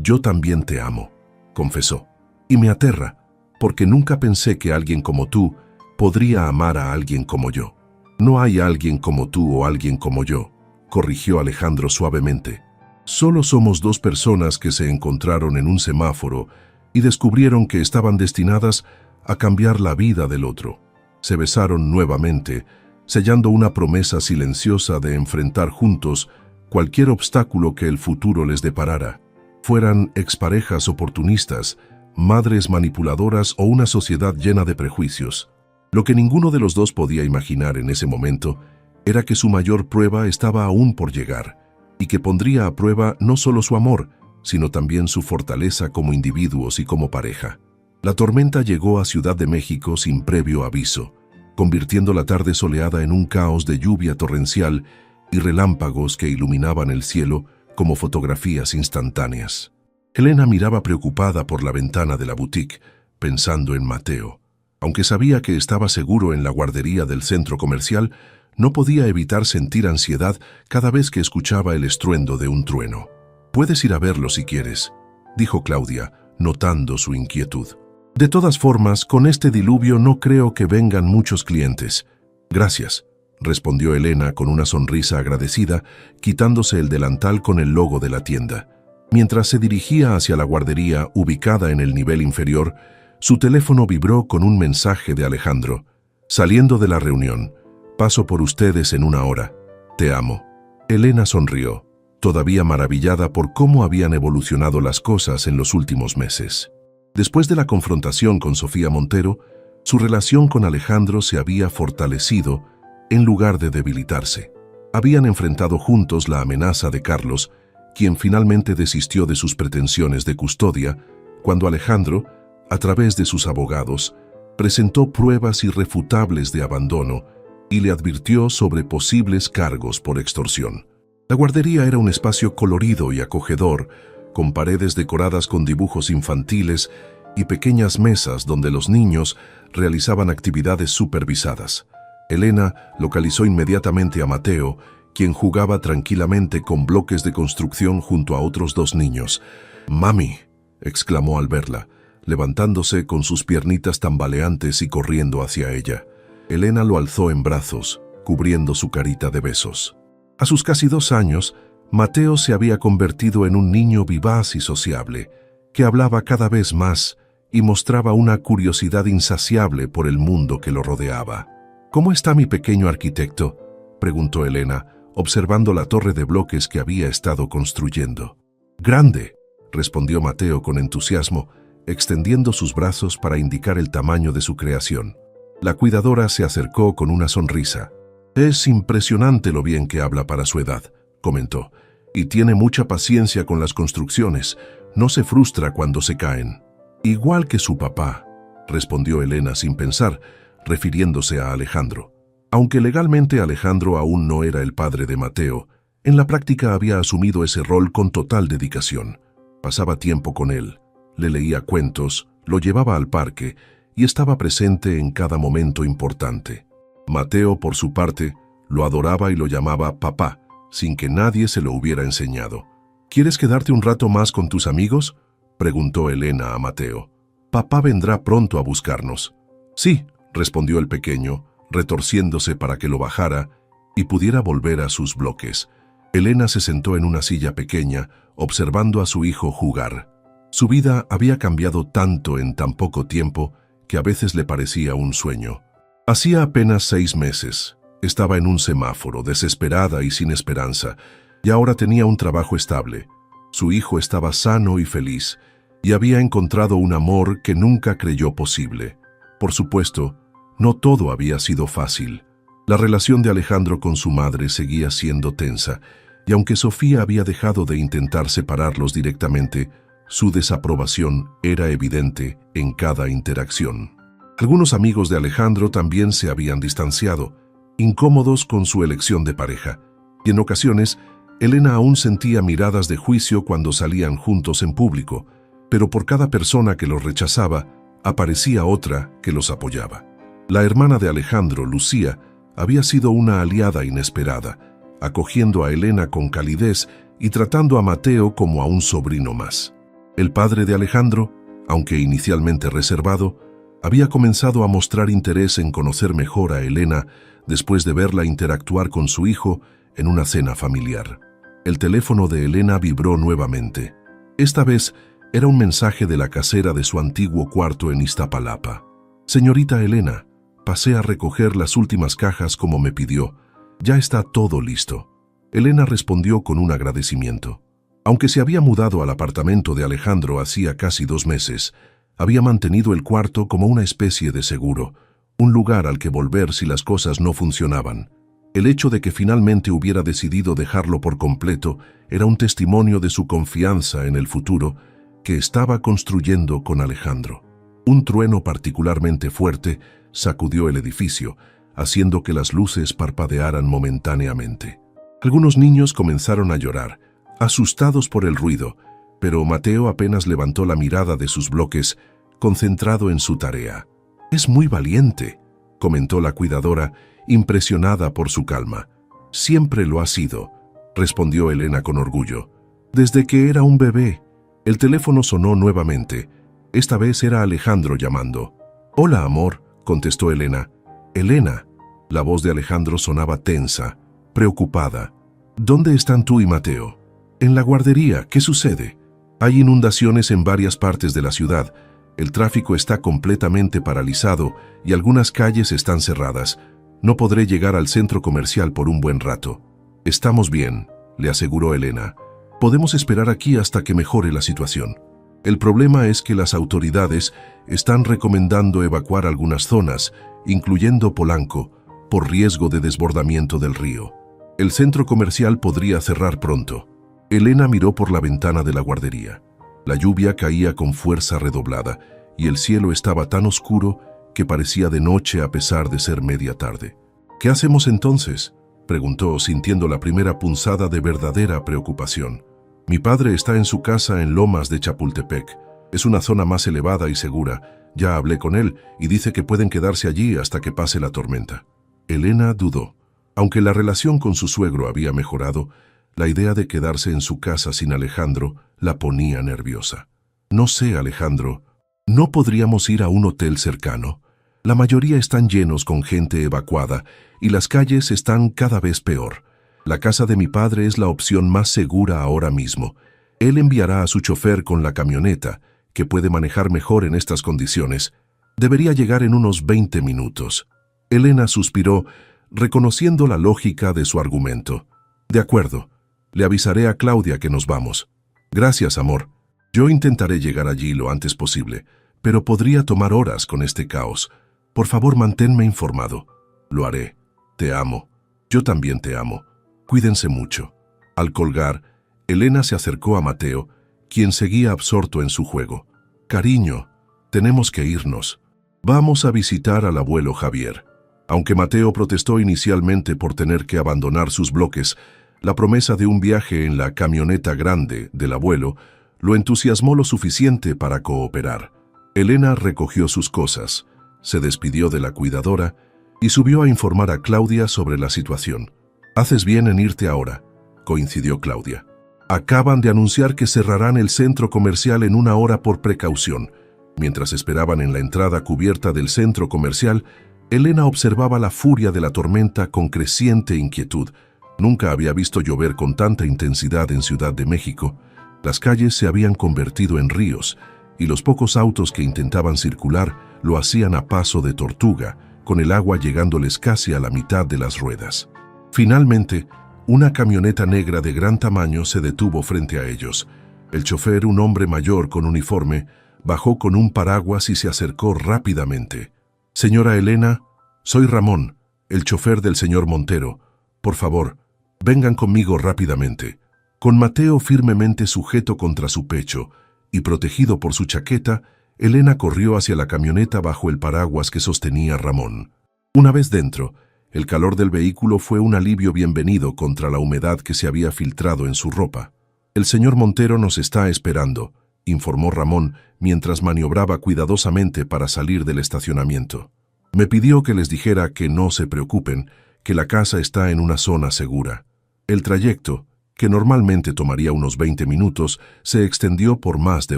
Yo también te amo, confesó. Y me aterra, porque nunca pensé que alguien como tú podría amar a alguien como yo. No hay alguien como tú o alguien como yo, corrigió Alejandro suavemente. Solo somos dos personas que se encontraron en un semáforo y descubrieron que estaban destinadas a cambiar la vida del otro. Se besaron nuevamente, sellando una promesa silenciosa de enfrentar juntos cualquier obstáculo que el futuro les deparara. Fueran exparejas oportunistas, madres manipuladoras o una sociedad llena de prejuicios. Lo que ninguno de los dos podía imaginar en ese momento era que su mayor prueba estaba aún por llegar, y que pondría a prueba no solo su amor, sino también su fortaleza como individuos y como pareja. La tormenta llegó a Ciudad de México sin previo aviso, convirtiendo la tarde soleada en un caos de lluvia torrencial y relámpagos que iluminaban el cielo como fotografías instantáneas. Elena miraba preocupada por la ventana de la boutique, pensando en Mateo. Aunque sabía que estaba seguro en la guardería del centro comercial, no podía evitar sentir ansiedad cada vez que escuchaba el estruendo de un trueno. «Puedes ir a verlo si quieres», dijo Claudia, notando su inquietud. «De todas formas, con este diluvio no creo que vengan muchos clientes». «Gracias», respondió Elena con una sonrisa agradecida, quitándose el delantal con el logo de la tienda. Mientras se dirigía hacia la guardería ubicada en el nivel inferior, su teléfono vibró con un mensaje de Alejandro. «Saliendo de la reunión. Paso por ustedes en 1 hora. Te amo». Elena sonrió, todavía maravillada por cómo habían evolucionado las cosas en los últimos meses. Después de la confrontación con Sofía Montero, su relación con Alejandro se había fortalecido en lugar de debilitarse. Habían enfrentado juntos la amenaza de Carlos, quien finalmente desistió de sus pretensiones de custodia, cuando Alejandro, a través de sus abogados, presentó pruebas irrefutables de abandono y le advirtió sobre posibles cargos por extorsión. La guardería era un espacio colorido y acogedor, con paredes decoradas con dibujos infantiles y pequeñas mesas donde los niños realizaban actividades supervisadas. Elena localizó inmediatamente a Mateo, quien jugaba tranquilamente con bloques de construcción junto a otros 2 niños. «¡Mami!», exclamó al verla, levantándose con sus piernitas tambaleantes y corriendo hacia ella. Elena lo alzó en brazos, cubriendo su carita de besos. A sus casi 2 años, Mateo se había convertido en un niño vivaz y sociable, que hablaba cada vez más y mostraba una curiosidad insaciable por el mundo que lo rodeaba. «¿Cómo está mi pequeño arquitecto?», preguntó Elena, observando la torre de bloques que había estado construyendo. «Grande», respondió Mateo con entusiasmo, extendiendo sus brazos para indicar el tamaño de su creación. La cuidadora se acercó con una sonrisa. «Es impresionante lo bien que habla para su edad», comentó, «y tiene mucha paciencia con las construcciones. No se frustra cuando se caen». «Igual que su papá», respondió Elena sin pensar, refiriéndose a Alejandro. Aunque legalmente Alejandro aún no era el padre de Mateo, en la práctica había asumido ese rol con total dedicación. Pasaba tiempo con él, le leía cuentos, lo llevaba al parque y estaba presente en cada momento importante. Mateo, por su parte, lo adoraba y lo llamaba papá, sin que nadie se lo hubiera enseñado. «¿Quieres quedarte un rato más con tus amigos?», preguntó Elena a Mateo. «Papá vendrá pronto a buscarnos». «Sí», respondió el pequeño, retorciéndose para que lo bajara y pudiera volver a sus bloques. Elena se sentó en una silla pequeña, observando a su hijo jugar. Su vida había cambiado tanto en tan poco tiempo que a veces le parecía un sueño. Hacía apenas 6 meses. Estaba en un semáforo, desesperada y sin esperanza, y ahora tenía un trabajo estable. Su hijo estaba sano y feliz, y había encontrado un amor que nunca creyó posible. Por supuesto, no todo había sido fácil. La relación de Alejandro con su madre seguía siendo tensa, y aunque Sofía había dejado de intentar separarlos directamente, su desaprobación era evidente en cada interacción. Algunos amigos de Alejandro también se habían distanciado, incómodos con su elección de pareja, y en ocasiones Elena aún sentía miradas de juicio cuando salían juntos en público, pero por cada persona que los rechazaba, aparecía otra que los apoyaba. La hermana de Alejandro, Lucía, había sido una aliada inesperada, acogiendo a Elena con calidez y tratando a Mateo como a un sobrino más. El padre de Alejandro, aunque inicialmente reservado, había comenzado a mostrar interés en conocer mejor a Elena después de verla interactuar con su hijo en una cena familiar. El teléfono de Elena vibró nuevamente. Esta vez era un mensaje de la casera de su antiguo cuarto en Iztapalapa. Señorita Elena, pasé a recoger las últimas cajas como me pidió. Ya está todo listo. Elena respondió con un agradecimiento. Aunque se había mudado al apartamento de Alejandro hacía casi 2 meses, había mantenido el cuarto como una especie de seguro, un lugar al que volver si las cosas no funcionaban. El hecho de que finalmente hubiera decidido dejarlo por completo era un testimonio de su confianza en el futuro que estaba construyendo con Alejandro. Un trueno particularmente fuerte sacudió el edificio, haciendo que las luces parpadearan momentáneamente. Algunos niños comenzaron a llorar, asustados por el ruido, pero Mateo apenas levantó la mirada de sus bloques, concentrado en su tarea. «Es muy valiente», comentó la cuidadora, impresionada por su calma. «Siempre lo ha sido», respondió Elena con orgullo. «Desde que era un bebé». El teléfono sonó nuevamente. Esta vez era Alejandro llamando. «Hola, amor», contestó Elena. «Elena». La voz de Alejandro sonaba tensa, preocupada. «¿Dónde están tú y Mateo?» «En la guardería. ¿Qué sucede?» «Hay inundaciones en varias partes de la ciudad. El tráfico está completamente paralizado y algunas calles están cerradas. No podré llegar al centro comercial por un buen rato». «Estamos bien», le aseguró Elena. «Podemos esperar aquí hasta que mejore la situación. El problema es que las autoridades están recomendando evacuar algunas zonas, incluyendo Polanco, por riesgo de desbordamiento del río. El centro comercial podría cerrar pronto». Elena miró por la ventana de la guardería. La lluvia caía con fuerza redoblada y el cielo estaba tan oscuro que parecía de noche a pesar de ser media tarde. «¿Qué hacemos entonces?», preguntó, sintiendo la primera punzada de verdadera preocupación. «Mi padre está en su casa en Lomas de Chapultepec. Es una zona más elevada y segura. Ya hablé con él y dice que pueden quedarse allí hasta que pase la tormenta». Elena dudó. Aunque la relación con su suegro había mejorado, la idea de quedarse en su casa sin Alejandro la ponía nerviosa. «No sé, Alejandro. ¿No podríamos ir a un hotel cercano? La mayoría están llenos con gente evacuada y las calles están cada vez peor. La casa de mi padre es la opción más segura ahora mismo. Él enviará a su chofer con la camioneta, que puede manejar mejor en estas condiciones. Debería llegar en unos 20 minutos». Elena suspiró, reconociendo la lógica de su argumento. «De acuerdo. Le avisaré a Claudia que nos vamos». «Gracias, amor. Yo intentaré llegar allí lo antes posible, pero podría tomar horas con este caos. Por favor, manténme informado». «Lo haré. Te amo. Yo también te amo. Cuídense mucho». Al colgar, Elena se acercó a Mateo, quien seguía absorto en su juego. «Cariño, tenemos que irnos. Vamos a visitar al abuelo Javier». Aunque Mateo protestó inicialmente por tener que abandonar sus bloques, la promesa de un viaje en la camioneta grande del abuelo lo entusiasmó lo suficiente para cooperar. Elena recogió sus cosas, se despidió de la cuidadora y subió a informar a Claudia sobre la situación. «Haces bien en irte ahora», coincidió Claudia. «Acaban de anunciar que cerrarán el centro comercial en 1 hora por precaución». Mientras esperaban en la entrada cubierta del centro comercial, Elena observaba la furia de la tormenta con creciente inquietud. Nunca había visto llover con tanta intensidad en Ciudad de México. Las calles se habían convertido en ríos, y los pocos autos que intentaban circular lo hacían a paso de tortuga, con el agua llegándoles casi a la mitad de las ruedas. Finalmente, una camioneta negra de gran tamaño se detuvo frente a ellos. El chofer, un hombre mayor con uniforme, bajó con un paraguas y se acercó rápidamente. «Señora Elena, soy Ramón, el chofer del señor Montero. Por favor, vengan conmigo rápidamente». Con Mateo firmemente sujeto contra su pecho y protegido por su chaqueta, Elena corrió hacia la camioneta bajo el paraguas que sostenía Ramón. Una vez dentro, el calor del vehículo fue un alivio bienvenido contra la humedad que se había filtrado en su ropa. «El señor Montero nos está esperando», informó Ramón mientras maniobraba cuidadosamente para salir del estacionamiento. «Me pidió que les dijera que no se preocupen, que la casa está en una zona segura». El trayecto, que normalmente tomaría unos 20 minutos, se extendió por más de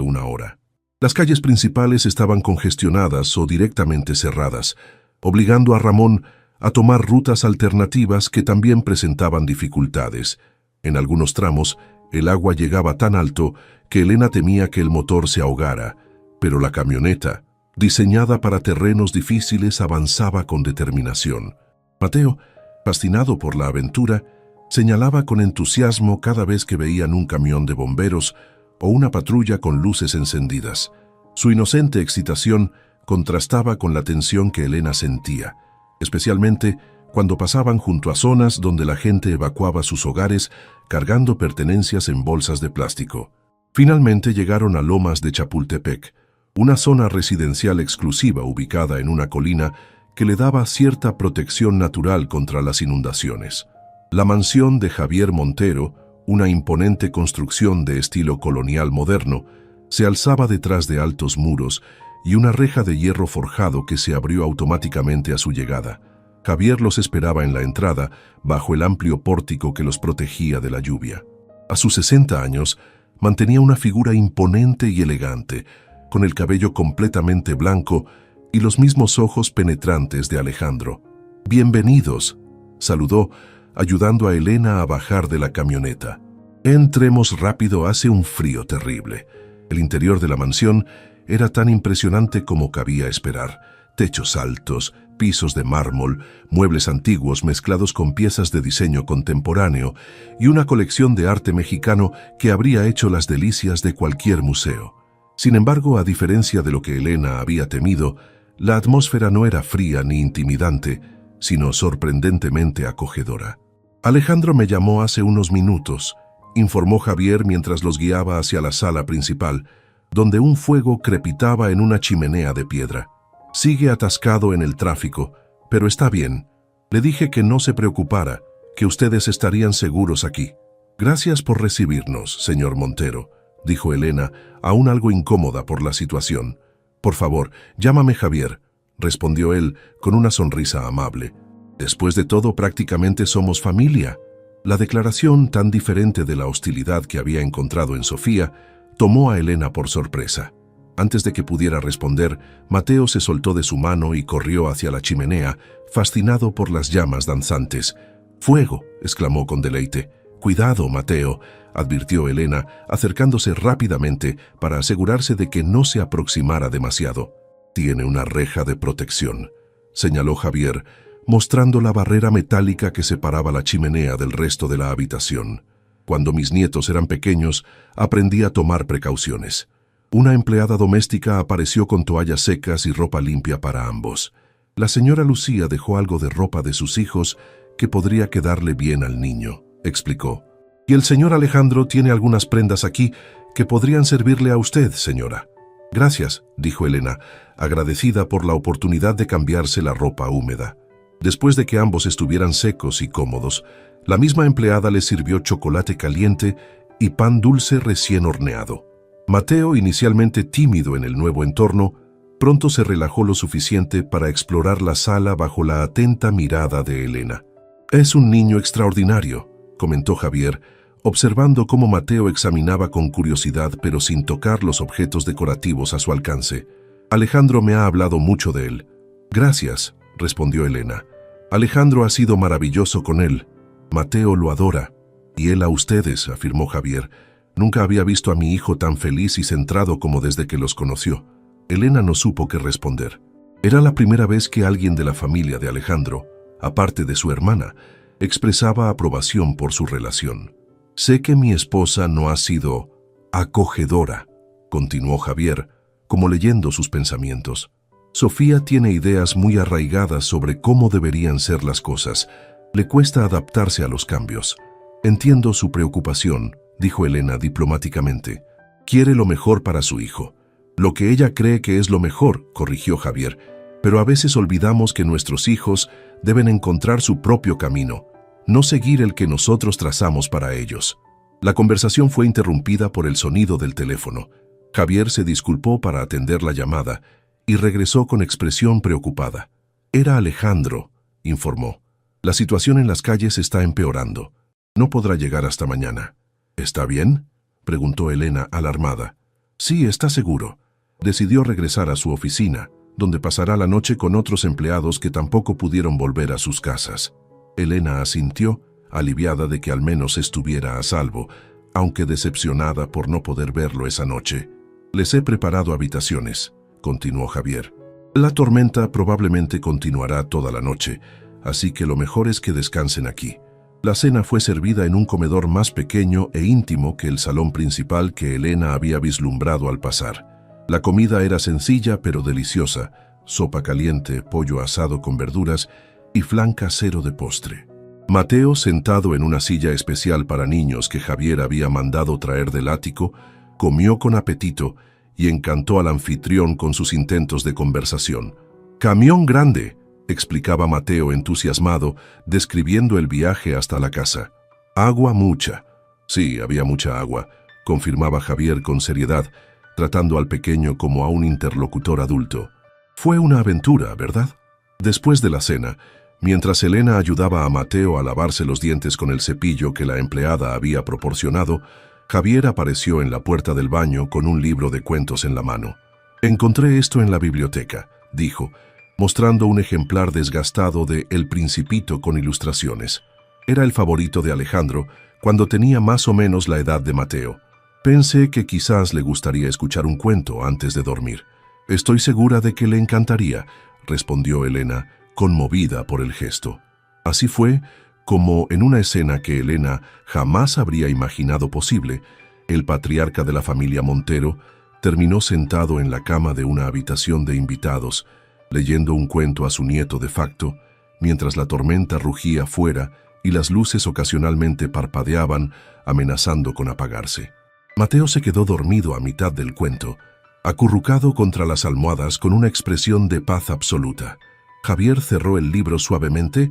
1 hora. Las calles principales estaban congestionadas o directamente cerradas, obligando a Ramón a tomar rutas alternativas que también presentaban dificultades. En algunos tramos, el agua llegaba tan alto que Elena temía que el motor se ahogara, pero la camioneta, diseñada para terrenos difíciles, avanzaba con determinación. Mateo, fascinado por la aventura, señalaba con entusiasmo cada vez que veían un camión de bomberos o una patrulla con luces encendidas. Su inocente excitación contrastaba con la tensión que Elena sentía, especialmente cuando pasaban junto a zonas donde la gente evacuaba sus hogares cargando pertenencias en bolsas de plástico. Finalmente llegaron a Lomas de Chapultepec, una zona residencial exclusiva ubicada en una colina que le daba cierta protección natural contra las inundaciones. La mansión de Javier Montero, una imponente construcción de estilo colonial moderno, se alzaba detrás de altos muros y una reja de hierro forjado que se abrió automáticamente a su llegada. Javier los esperaba en la entrada, bajo el amplio pórtico que los protegía de la lluvia. A sus 60 años, mantenía una figura imponente y elegante, con el cabello completamente blanco y los mismos ojos penetrantes de Alejandro. «Bienvenidos», saludó, ayudando a Elena a bajar de la camioneta. «Entremos rápido, hace un frío terrible». El interior de la mansión era tan impresionante como cabía esperar. Techos altos, pisos de mármol, muebles antiguos mezclados con piezas de diseño contemporáneo y una colección de arte mexicano que habría hecho las delicias de cualquier museo. Sin embargo, a diferencia de lo que Elena había temido, la atmósfera no era fría ni intimidante, sino sorprendentemente acogedora. «Alejandro me llamó hace unos minutos», informó Javier mientras los guiaba hacia la sala principal, donde un fuego crepitaba en una chimenea de piedra. «Sigue atascado en el tráfico, pero está bien. Le dije que no se preocupara, que ustedes estarían seguros aquí». «Gracias por recibirnos, señor Montero», dijo Elena, aún algo incómoda por la situación. «Por favor, llámame Javier», respondió él con una sonrisa amable. «Después de todo, prácticamente somos familia». La declaración, tan diferente de la hostilidad que había encontrado en Sofía, tomó a Elena por sorpresa. Antes de que pudiera responder, Mateo se soltó de su mano y corrió hacia la chimenea, fascinado por las llamas danzantes. «¡Fuego!», exclamó con deleite. «Cuidado, Mateo», advirtió Elena, acercándose rápidamente para asegurarse de que no se aproximara demasiado. «Tiene una reja de protección», señaló Javier, mostrando la barrera metálica que separaba la chimenea del resto de la habitación. «Cuando mis nietos eran pequeños, aprendí a tomar precauciones». Una empleada doméstica apareció con toallas secas y ropa limpia para ambos. La señora Lucía dejó algo de ropa de sus hijos que podría quedarle bien al niño, explicó. «Y el señor Alejandro tiene algunas prendas aquí que podrían servirle a usted, señora». «Gracias», dijo Elena, agradecida por la oportunidad de cambiarse la ropa húmeda. Después de que ambos estuvieran secos y cómodos, la misma empleada les sirvió chocolate caliente y pan dulce recién horneado. Mateo, inicialmente tímido en el nuevo entorno, pronto se relajó lo suficiente para explorar la sala bajo la atenta mirada de Elena. «Es un niño extraordinario», comentó Javier, observando cómo Mateo examinaba con curiosidad pero sin tocar los objetos decorativos a su alcance. «Alejandro me ha hablado mucho de él». «Gracias», respondió Elena. «Alejandro ha sido maravilloso con él. Mateo lo adora. Y él a ustedes», afirmó Javier. «Nunca había visto a mi hijo tan feliz y centrado como desde que los conoció». Elena no supo qué responder. Era la primera vez que alguien de la familia de Alejandro, aparte de su hermana, expresaba aprobación por su relación. «Sé que mi esposa no ha sido acogedora», continuó Javier, como leyendo sus pensamientos. «Sofía tiene ideas muy arraigadas sobre cómo deberían ser las cosas. Le cuesta adaptarse a los cambios. Entiendo su preocupación», dijo Elena diplomáticamente. «Quiere lo mejor para su hijo». «Lo que ella cree que es lo mejor», corrigió Javier, «pero a veces olvidamos que nuestros hijos deben encontrar su propio camino, no seguir el que nosotros trazamos para ellos». La conversación fue interrumpida por el sonido del teléfono. Javier se disculpó para atender la llamada y regresó con expresión preocupada. «Era Alejandro», informó. «La situación en las calles está empeorando. No podrá llegar hasta mañana». «¿Está bien?», preguntó Elena, alarmada. «Sí, está seguro». Decidió regresar a su oficina, donde pasará la noche con otros empleados que tampoco pudieron volver a sus casas. Elena asintió, aliviada de que al menos estuviera a salvo, aunque decepcionada por no poder verlo esa noche. «Les he preparado habitaciones», continuó Javier. La tormenta probablemente continuará toda la noche, así que lo mejor es que descansen aquí. La cena fue servida en un comedor más pequeño e íntimo que el salón principal que Elena había vislumbrado al pasar. La comida era sencilla pero deliciosa: sopa caliente, pollo asado con verduras y flan casero de postre. Mateo, sentado en una silla especial para niños que Javier había mandado traer del ático, comió con apetito y encantó al anfitrión con sus intentos de conversación. «Camión grande», explicaba Mateo entusiasmado, describiendo el viaje hasta la casa. «Agua mucha». «Sí, había mucha agua», confirmaba Javier con seriedad, tratando al pequeño como a un interlocutor adulto. «Fue una aventura, ¿verdad?» Después de la cena, mientras Elena ayudaba a Mateo a lavarse los dientes con el cepillo que la empleada había proporcionado, Javier apareció en la puerta del baño con un libro de cuentos en la mano. «Encontré esto en la biblioteca», dijo, mostrando un ejemplar desgastado de El Principito con ilustraciones. Era el favorito de Alejandro cuando tenía más o menos la edad de Mateo. «Pensé que quizás le gustaría escuchar un cuento antes de dormir». «Estoy segura de que le encantaría», respondió Elena, conmovida por el gesto. Así fue como, en una escena que Elena jamás habría imaginado posible, el patriarca de la familia Montero terminó sentado en la cama de una habitación de invitados, leyendo un cuento a su nieto de facto, mientras la tormenta rugía fuera y las luces ocasionalmente parpadeaban, amenazando con apagarse. Mateo se quedó dormido a mitad del cuento, acurrucado contra las almohadas con una expresión de paz absoluta. Javier cerró el libro suavemente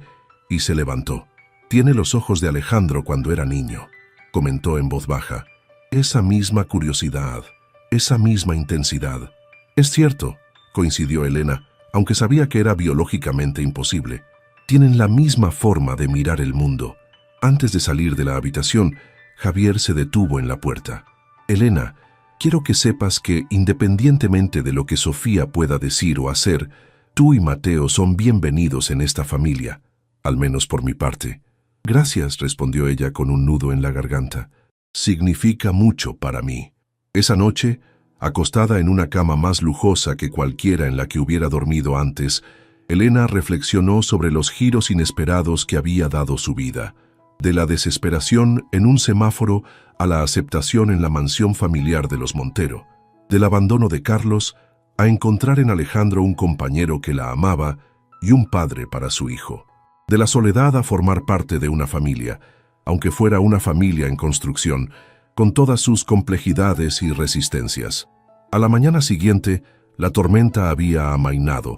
y se levantó. «Tiene los ojos de Alejandro cuando era niño», comentó en voz baja. «Esa misma curiosidad, esa misma intensidad». «Es cierto», coincidió Elena, aunque sabía que era biológicamente imposible. «Tienen la misma forma de mirar el mundo». Antes de salir de la habitación, Javier se detuvo en la puerta. «Elena, quiero que sepas que, independientemente de lo que Sofía pueda decir o hacer, tú y Mateo son bienvenidos en esta familia, al menos por mi parte». «Gracias», respondió ella con un nudo en la garganta. «Significa mucho para mí». Esa noche, acostada en una cama más lujosa que cualquiera en la que hubiera dormido antes, Elena reflexionó sobre los giros inesperados que había dado su vida. De la desesperación en un semáforo a la aceptación en la mansión familiar de los Montero. Del abandono de Carlos a encontrar en Alejandro un compañero que la amaba y un padre para su hijo. De la soledad a formar parte de una familia, aunque fuera una familia en construcción, con todas sus complejidades y resistencias. A la mañana siguiente, la tormenta había amainado,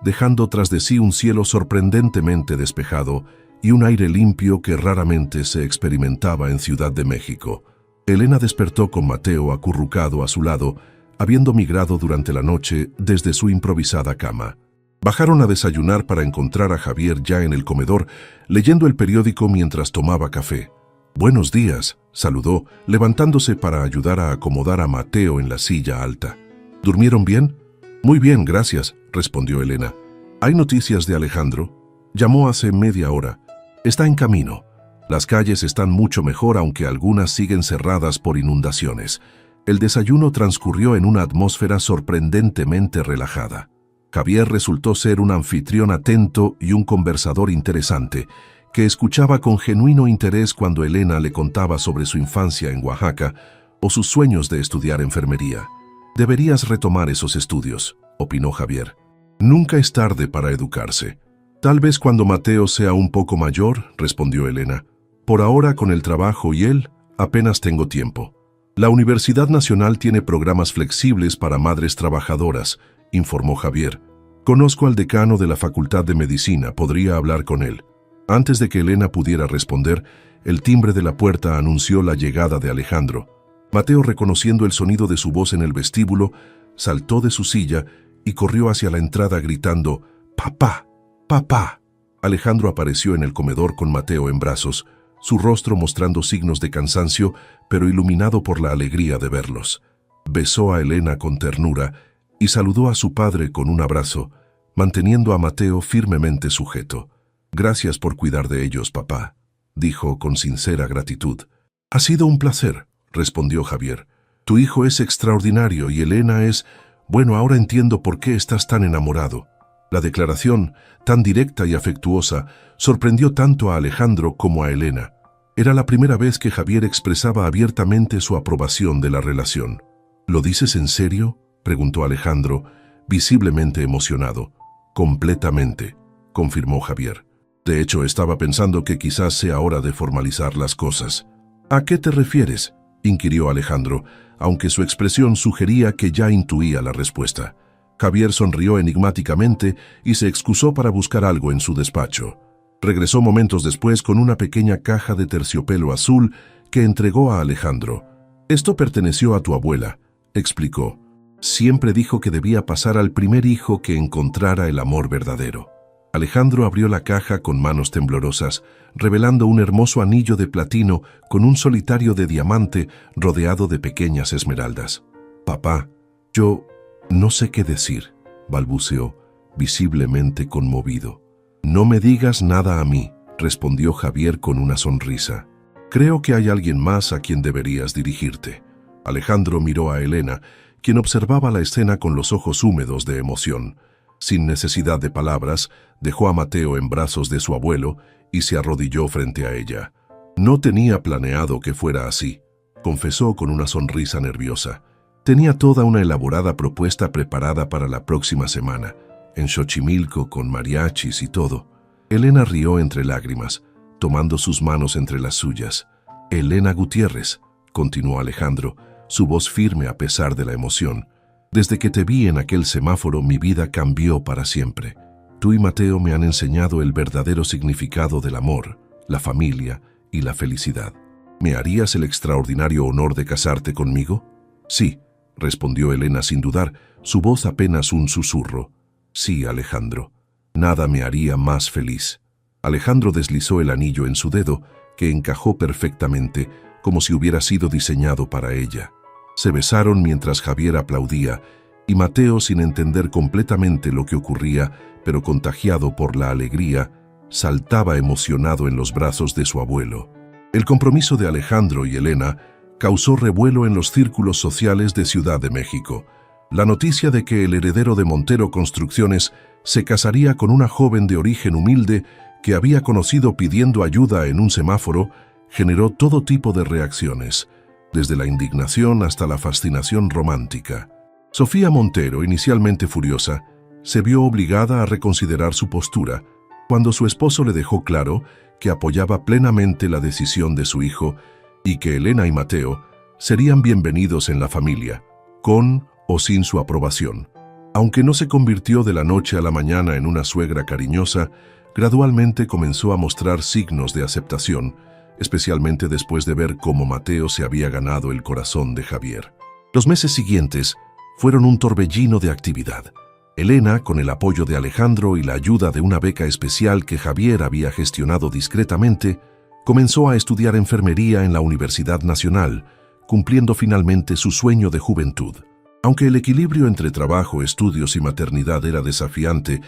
dejando tras de sí un cielo sorprendentemente despejado y un aire limpio que raramente se experimentaba en Ciudad de México. Elena despertó con Mateo acurrucado a su lado, habiendo migrado durante la noche desde su improvisada cama. Bajaron a desayunar para encontrar a Javier ya en el comedor, leyendo el periódico mientras tomaba café. «Buenos días», saludó, levantándose para ayudar a acomodar a Mateo en la silla alta. «¿Durmieron bien?» «Muy bien, gracias», respondió Elena. «¿Hay noticias de Alejandro?» «Llamó hace media hora. Está en camino. Las calles están mucho mejor, aunque algunas siguen cerradas por inundaciones». El desayuno transcurrió en una atmósfera sorprendentemente relajada. Javier resultó ser un anfitrión atento y un conversador interesante, que escuchaba con genuino interés cuando Elena le contaba sobre su infancia en Oaxaca o sus sueños de estudiar enfermería. «Deberías retomar esos estudios», opinó Javier. «Nunca es tarde para educarse». «Tal vez cuando Mateo sea un poco mayor», respondió Elena. «Por ahora, con el trabajo y él, apenas tengo tiempo». «La Universidad Nacional tiene programas flexibles para madres trabajadoras», informó Javier. «Conozco al decano de la Facultad de Medicina, podría hablar con él». Antes de que Elena pudiera responder, el timbre de la puerta anunció la llegada de Alejandro. Mateo, reconociendo el sonido de su voz en el vestíbulo, saltó de su silla y corrió hacia la entrada gritando: «¡Papá! ¡Papá!». Alejandro apareció en el comedor con Mateo en brazos, su rostro mostrando signos de cansancio, pero iluminado por la alegría de verlos. Besó a Elena con ternura y saludó a su padre con un abrazo, manteniendo a Mateo firmemente sujeto. «Gracias por cuidar de ellos, papá», dijo con sincera gratitud. «Ha sido un placer», respondió Javier. «Tu hijo es extraordinario y Elena es Bueno, ahora entiendo por qué estás tan enamorado. La declaración, tan directa y afectuosa, sorprendió tanto a Alejandro como a Elena. Era la primera vez que Javier expresaba abiertamente su aprobación de la relación. ¿Lo dices en serio?, preguntó Alejandro, visiblemente emocionado. Completamente, confirmó Javier. De hecho, estaba pensando que quizás sea hora de formalizar las cosas. ¿A qué te refieres?, inquirió Alejandro, aunque su expresión sugería que ya intuía la respuesta. Javier sonrió enigmáticamente y se excusó para buscar algo en su despacho. Regresó momentos después con una pequeña caja de terciopelo azul que entregó a Alejandro. «Esto perteneció a tu abuela», explicó. «Siempre dijo que debía pasar al primer hijo que encontrara el amor verdadero». Alejandro abrió la caja con manos temblorosas, revelando un hermoso anillo de platino con un solitario de diamante rodeado de pequeñas esmeraldas. «Papá, yo no sé qué decir», balbuceó, visiblemente conmovido. «No me digas nada a mí», respondió Javier con una sonrisa. «Creo que hay alguien más a quien deberías dirigirte». Alejandro miró a Elena, quien observaba la escena con los ojos húmedos de emoción. Sin necesidad de palabras, dejó a Mateo en brazos de su abuelo y se arrodilló frente a ella. «No tenía planeado que fuera así», confesó con una sonrisa nerviosa. Tenía toda una elaborada propuesta preparada para la próxima semana, en Xochimilco con mariachis y todo. Elena rió entre lágrimas, tomando sus manos entre las suyas. «Elena Gutiérrez», continuó Alejandro, su voz firme a pesar de la emoción. «Desde que te vi en aquel semáforo, mi vida cambió para siempre. Tú y Mateo me han enseñado el verdadero significado del amor, la familia y la felicidad. ¿Me harías el extraordinario honor de casarte conmigo?» «Sí», respondió Elena sin dudar, su voz apenas un susurro. «Sí, Alejandro. Nada me haría más feliz». Alejandro deslizó el anillo en su dedo, que encajó perfectamente, como si hubiera sido diseñado para ella. Se besaron mientras Javier aplaudía, y Mateo, sin entender completamente lo que ocurría, pero contagiado por la alegría, saltaba emocionado en los brazos de su abuelo. El compromiso de Alejandro y Elena causó revuelo en los círculos sociales de Ciudad de México. La noticia de que el heredero de Montero Construcciones se casaría con una joven de origen humilde que había conocido pidiendo ayuda en un semáforo generó todo tipo de reacciones, desde la indignación hasta la fascinación romántica. Sofía Montero, inicialmente furiosa, se vio obligada a reconsiderar su postura cuando su esposo le dejó claro que apoyaba plenamente la decisión de su hijo y que Elena y Mateo serían bienvenidos en la familia, con o sin su aprobación. Aunque no se convirtió de la noche a la mañana en una suegra cariñosa, gradualmente comenzó a mostrar signos de aceptación, especialmente después de ver cómo Mateo se había ganado el corazón de Javier. Los meses siguientes fueron un torbellino de actividad. Elena, con el apoyo de Alejandro y la ayuda de una beca especial que Javier había gestionado discretamente, comenzó a estudiar enfermería en la Universidad Nacional, cumpliendo finalmente su sueño de juventud. Aunque el equilibrio entre trabajo, estudios y maternidad era desafiante,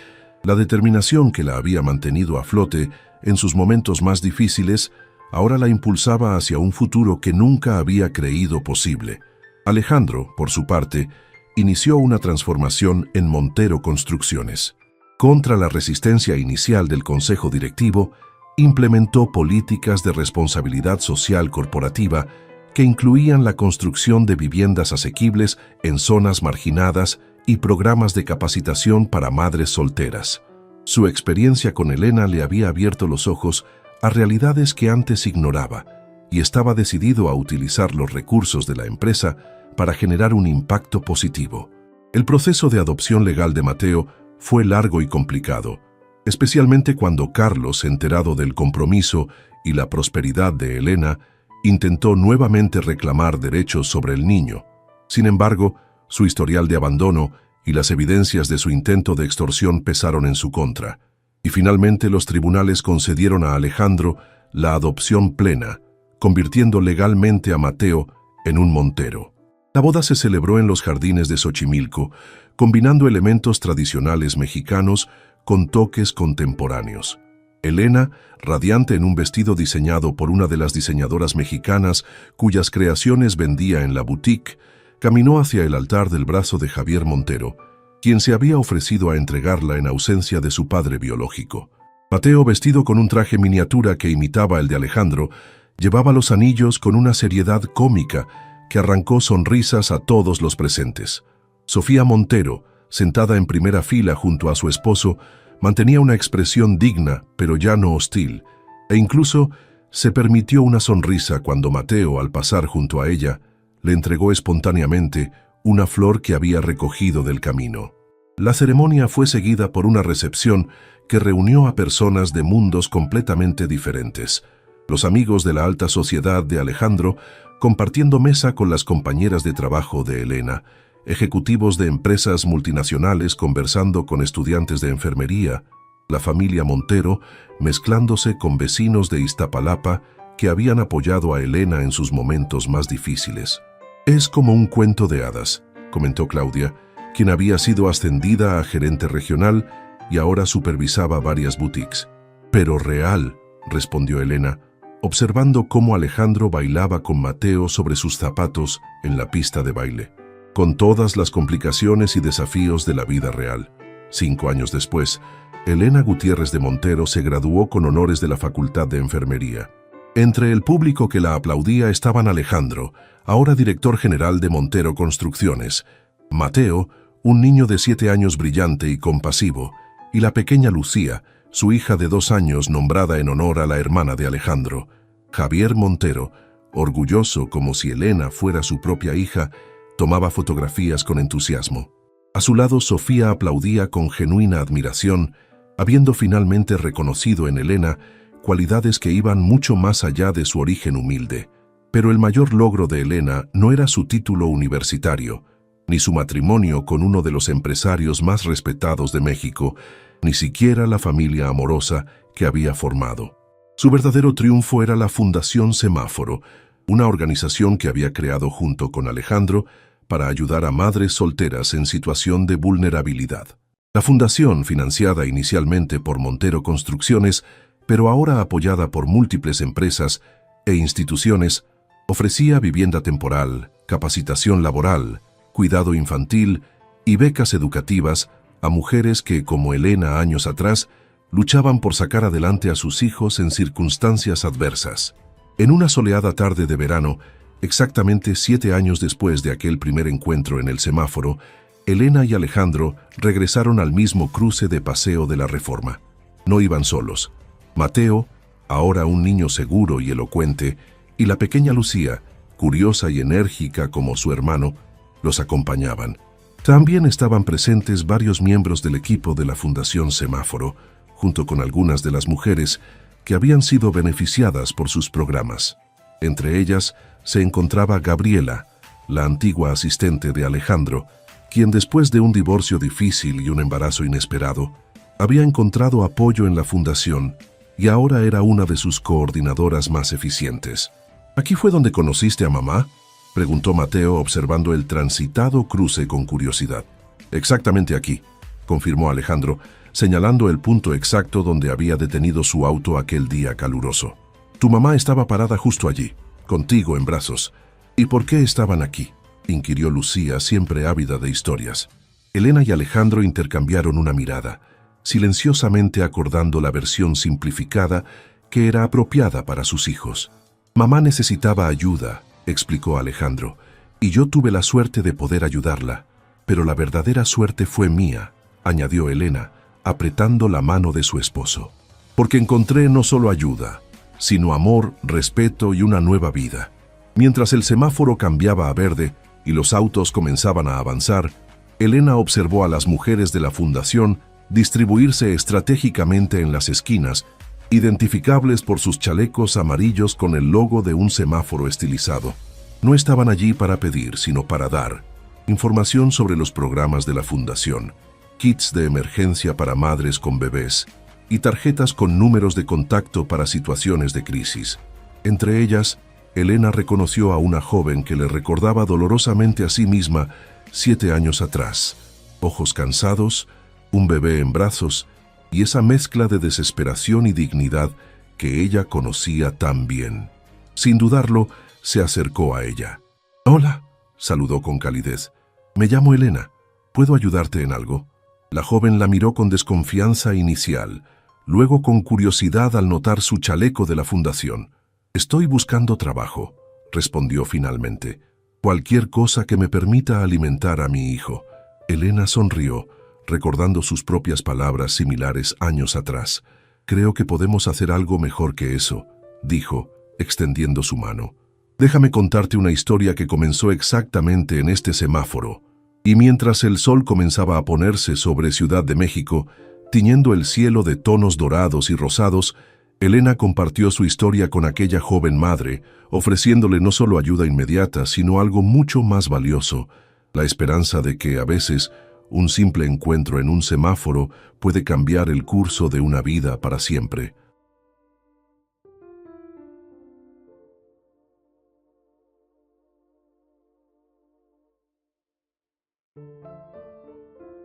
la determinación que la había mantenido a flote en sus momentos más difíciles ahora la impulsaba hacia un futuro que nunca había creído posible. Alejandro, por su parte, inició una transformación en Montero Construcciones. Contra la resistencia inicial del Consejo Directivo, implementó políticas de responsabilidad social corporativa que incluían la construcción de viviendas asequibles en zonas marginadas y programas de capacitación para madres solteras. Su experiencia con Elena le había abierto los ojos a realidades que antes ignoraba y estaba decidido a utilizar los recursos de la empresa para generar un impacto positivo. El proceso de adopción legal de Mateo fue largo y complicado, especialmente cuando Carlos, enterado del compromiso y la prosperidad de Elena, intentó nuevamente reclamar derechos sobre el niño. Sin embargo, su historial de abandono y las evidencias de su intento de extorsión pesaron en su contra, y finalmente los tribunales concedieron a Alejandro la adopción plena, convirtiendo legalmente a Mateo en un Montero. La boda se celebró en los jardines de Xochimilco, combinando elementos tradicionales mexicanos con toques contemporáneos. Elena, radiante en un vestido diseñado por una de las diseñadoras mexicanas cuyas creaciones vendía en la boutique, caminó hacia el altar del brazo de Javier Montero, quien se había ofrecido a entregarla en ausencia de su padre biológico. Mateo, vestido con un traje miniatura que imitaba el de Alejandro, llevaba los anillos con una seriedad cómica que arrancó sonrisas a todos los presentes. Sofía Montero, sentada en primera fila junto a su esposo, mantenía una expresión digna, pero ya no hostil, e incluso se permitió una sonrisa cuando Mateo, al pasar junto a ella, le entregó espontáneamente una flor que había recogido del camino. La ceremonia fue seguida por una recepción que reunió a personas de mundos completamente diferentes. Los amigos de la alta sociedad de Alejandro, compartiendo mesa con las compañeras de trabajo de Elena, ejecutivos de empresas multinacionales conversando con estudiantes de enfermería, la familia Montero mezclándose con vecinos de Iztapalapa que habían apoyado a Elena en sus momentos más difíciles. «Es como un cuento de hadas», comentó Claudia, quien había sido ascendida a gerente regional y ahora supervisaba varias boutiques. «Pero real», respondió Elena, observando cómo Alejandro bailaba con Mateo sobre sus zapatos en la pista de baile, con todas las complicaciones y desafíos de la vida real. 5 años después, Elena Gutiérrez de Montero se graduó con honores de la Facultad de Enfermería. Entre el público que la aplaudía estaban Alejandro, ahora director general de Montero Construcciones, Mateo, un niño de 7 años brillante y compasivo, y la pequeña Lucía, su hija de 2 años nombrada en honor a la hermana de Alejandro, Javier Montero, orgulloso como si Elena fuera su propia hija, tomaba fotografías con entusiasmo. A su lado Sofía aplaudía con genuina admiración, habiendo finalmente reconocido en Elena cualidades que iban mucho más allá de su origen humilde. Pero el mayor logro de Elena no era su título universitario, ni su matrimonio con uno de los empresarios más respetados de México, ni siquiera la familia amorosa que había formado. Su verdadero triunfo era la Fundación Semáforo, una organización que había creado junto con Alejandro para ayudar a madres solteras en situación de vulnerabilidad. La fundación, financiada inicialmente por Montero Construcciones, pero ahora apoyada por múltiples empresas e instituciones, ofrecía vivienda temporal, capacitación laboral, cuidado infantil y becas educativas a mujeres que, como Elena años atrás, luchaban por sacar adelante a sus hijos en circunstancias adversas. En una soleada tarde de verano, exactamente 7 años después de aquel primer encuentro en el semáforo, Elena y Alejandro regresaron al mismo cruce de Paseo de la Reforma. No iban solos. Mateo, ahora un niño seguro y elocuente, y la pequeña Lucía, curiosa y enérgica como su hermano, los acompañaban. También estaban presentes varios miembros del equipo de la Fundación Semáforo, junto con algunas de las mujeres que habían sido beneficiadas por sus programas. Entre ellas se encontraba Gabriela, la antigua asistente de Alejandro, quien después de un divorcio difícil y un embarazo inesperado, había encontrado apoyo en la fundación y ahora era una de sus coordinadoras más eficientes. «¿Aquí fue donde conociste a mamá?», preguntó Mateo observando el transitado cruce con curiosidad. «Exactamente aquí», confirmó Alejandro, señalando el punto exacto donde había detenido su auto aquel día caluroso. «Tu mamá estaba parada justo allí, contigo en brazos. ¿Y por qué estaban aquí?», inquirió Lucía, siempre ávida de historias. Elena y Alejandro intercambiaron una mirada, silenciosamente acordando la versión simplificada que era apropiada para sus hijos. «Mamá necesitaba ayuda», explicó Alejandro, «y yo tuve la suerte de poder ayudarla. Pero la verdadera suerte fue mía», añadió Elena, apretando la mano de su esposo. «Porque encontré no solo ayuda, sino amor, respeto y una nueva vida». Mientras el semáforo cambiaba a verde y los autos comenzaban a avanzar, Elena observó a las mujeres de la fundación distribuirse estratégicamente en las esquinas, identificables por sus chalecos amarillos con el logo de un semáforo estilizado. No estaban allí para pedir, sino para dar información sobre los programas de la fundación, kits de emergencia para madres con bebés y tarjetas con números de contacto para situaciones de crisis. Entre ellas, Elena reconoció a una joven que le recordaba dolorosamente a sí misma 7 años atrás. Ojos cansados, un bebé en brazos y esa mezcla de desesperación y dignidad que ella conocía tan bien. Sin dudarlo, se acercó a ella. «Hola», saludó con calidez. Me llamo Elena. ¿Puedo ayudarte en algo? La joven la miró con desconfianza inicial, luego con curiosidad al notar su chaleco de la fundación. Estoy buscando trabajo, respondió finalmente. Cualquier cosa que me permita alimentar a mi hijo. Elena sonrió, recordando sus propias palabras similares años atrás. Creo que podemos hacer algo mejor que eso, dijo, extendiendo su mano. Déjame contarte una historia que comenzó exactamente en este semáforo. Y mientras el sol comenzaba a ponerse sobre Ciudad de México, tiñendo el cielo de tonos dorados y rosados, Elena compartió su historia con aquella joven madre, ofreciéndole no solo ayuda inmediata, sino algo mucho más valioso, la esperanza de que, a veces, un simple encuentro en un semáforo puede cambiar el curso de una vida para siempre.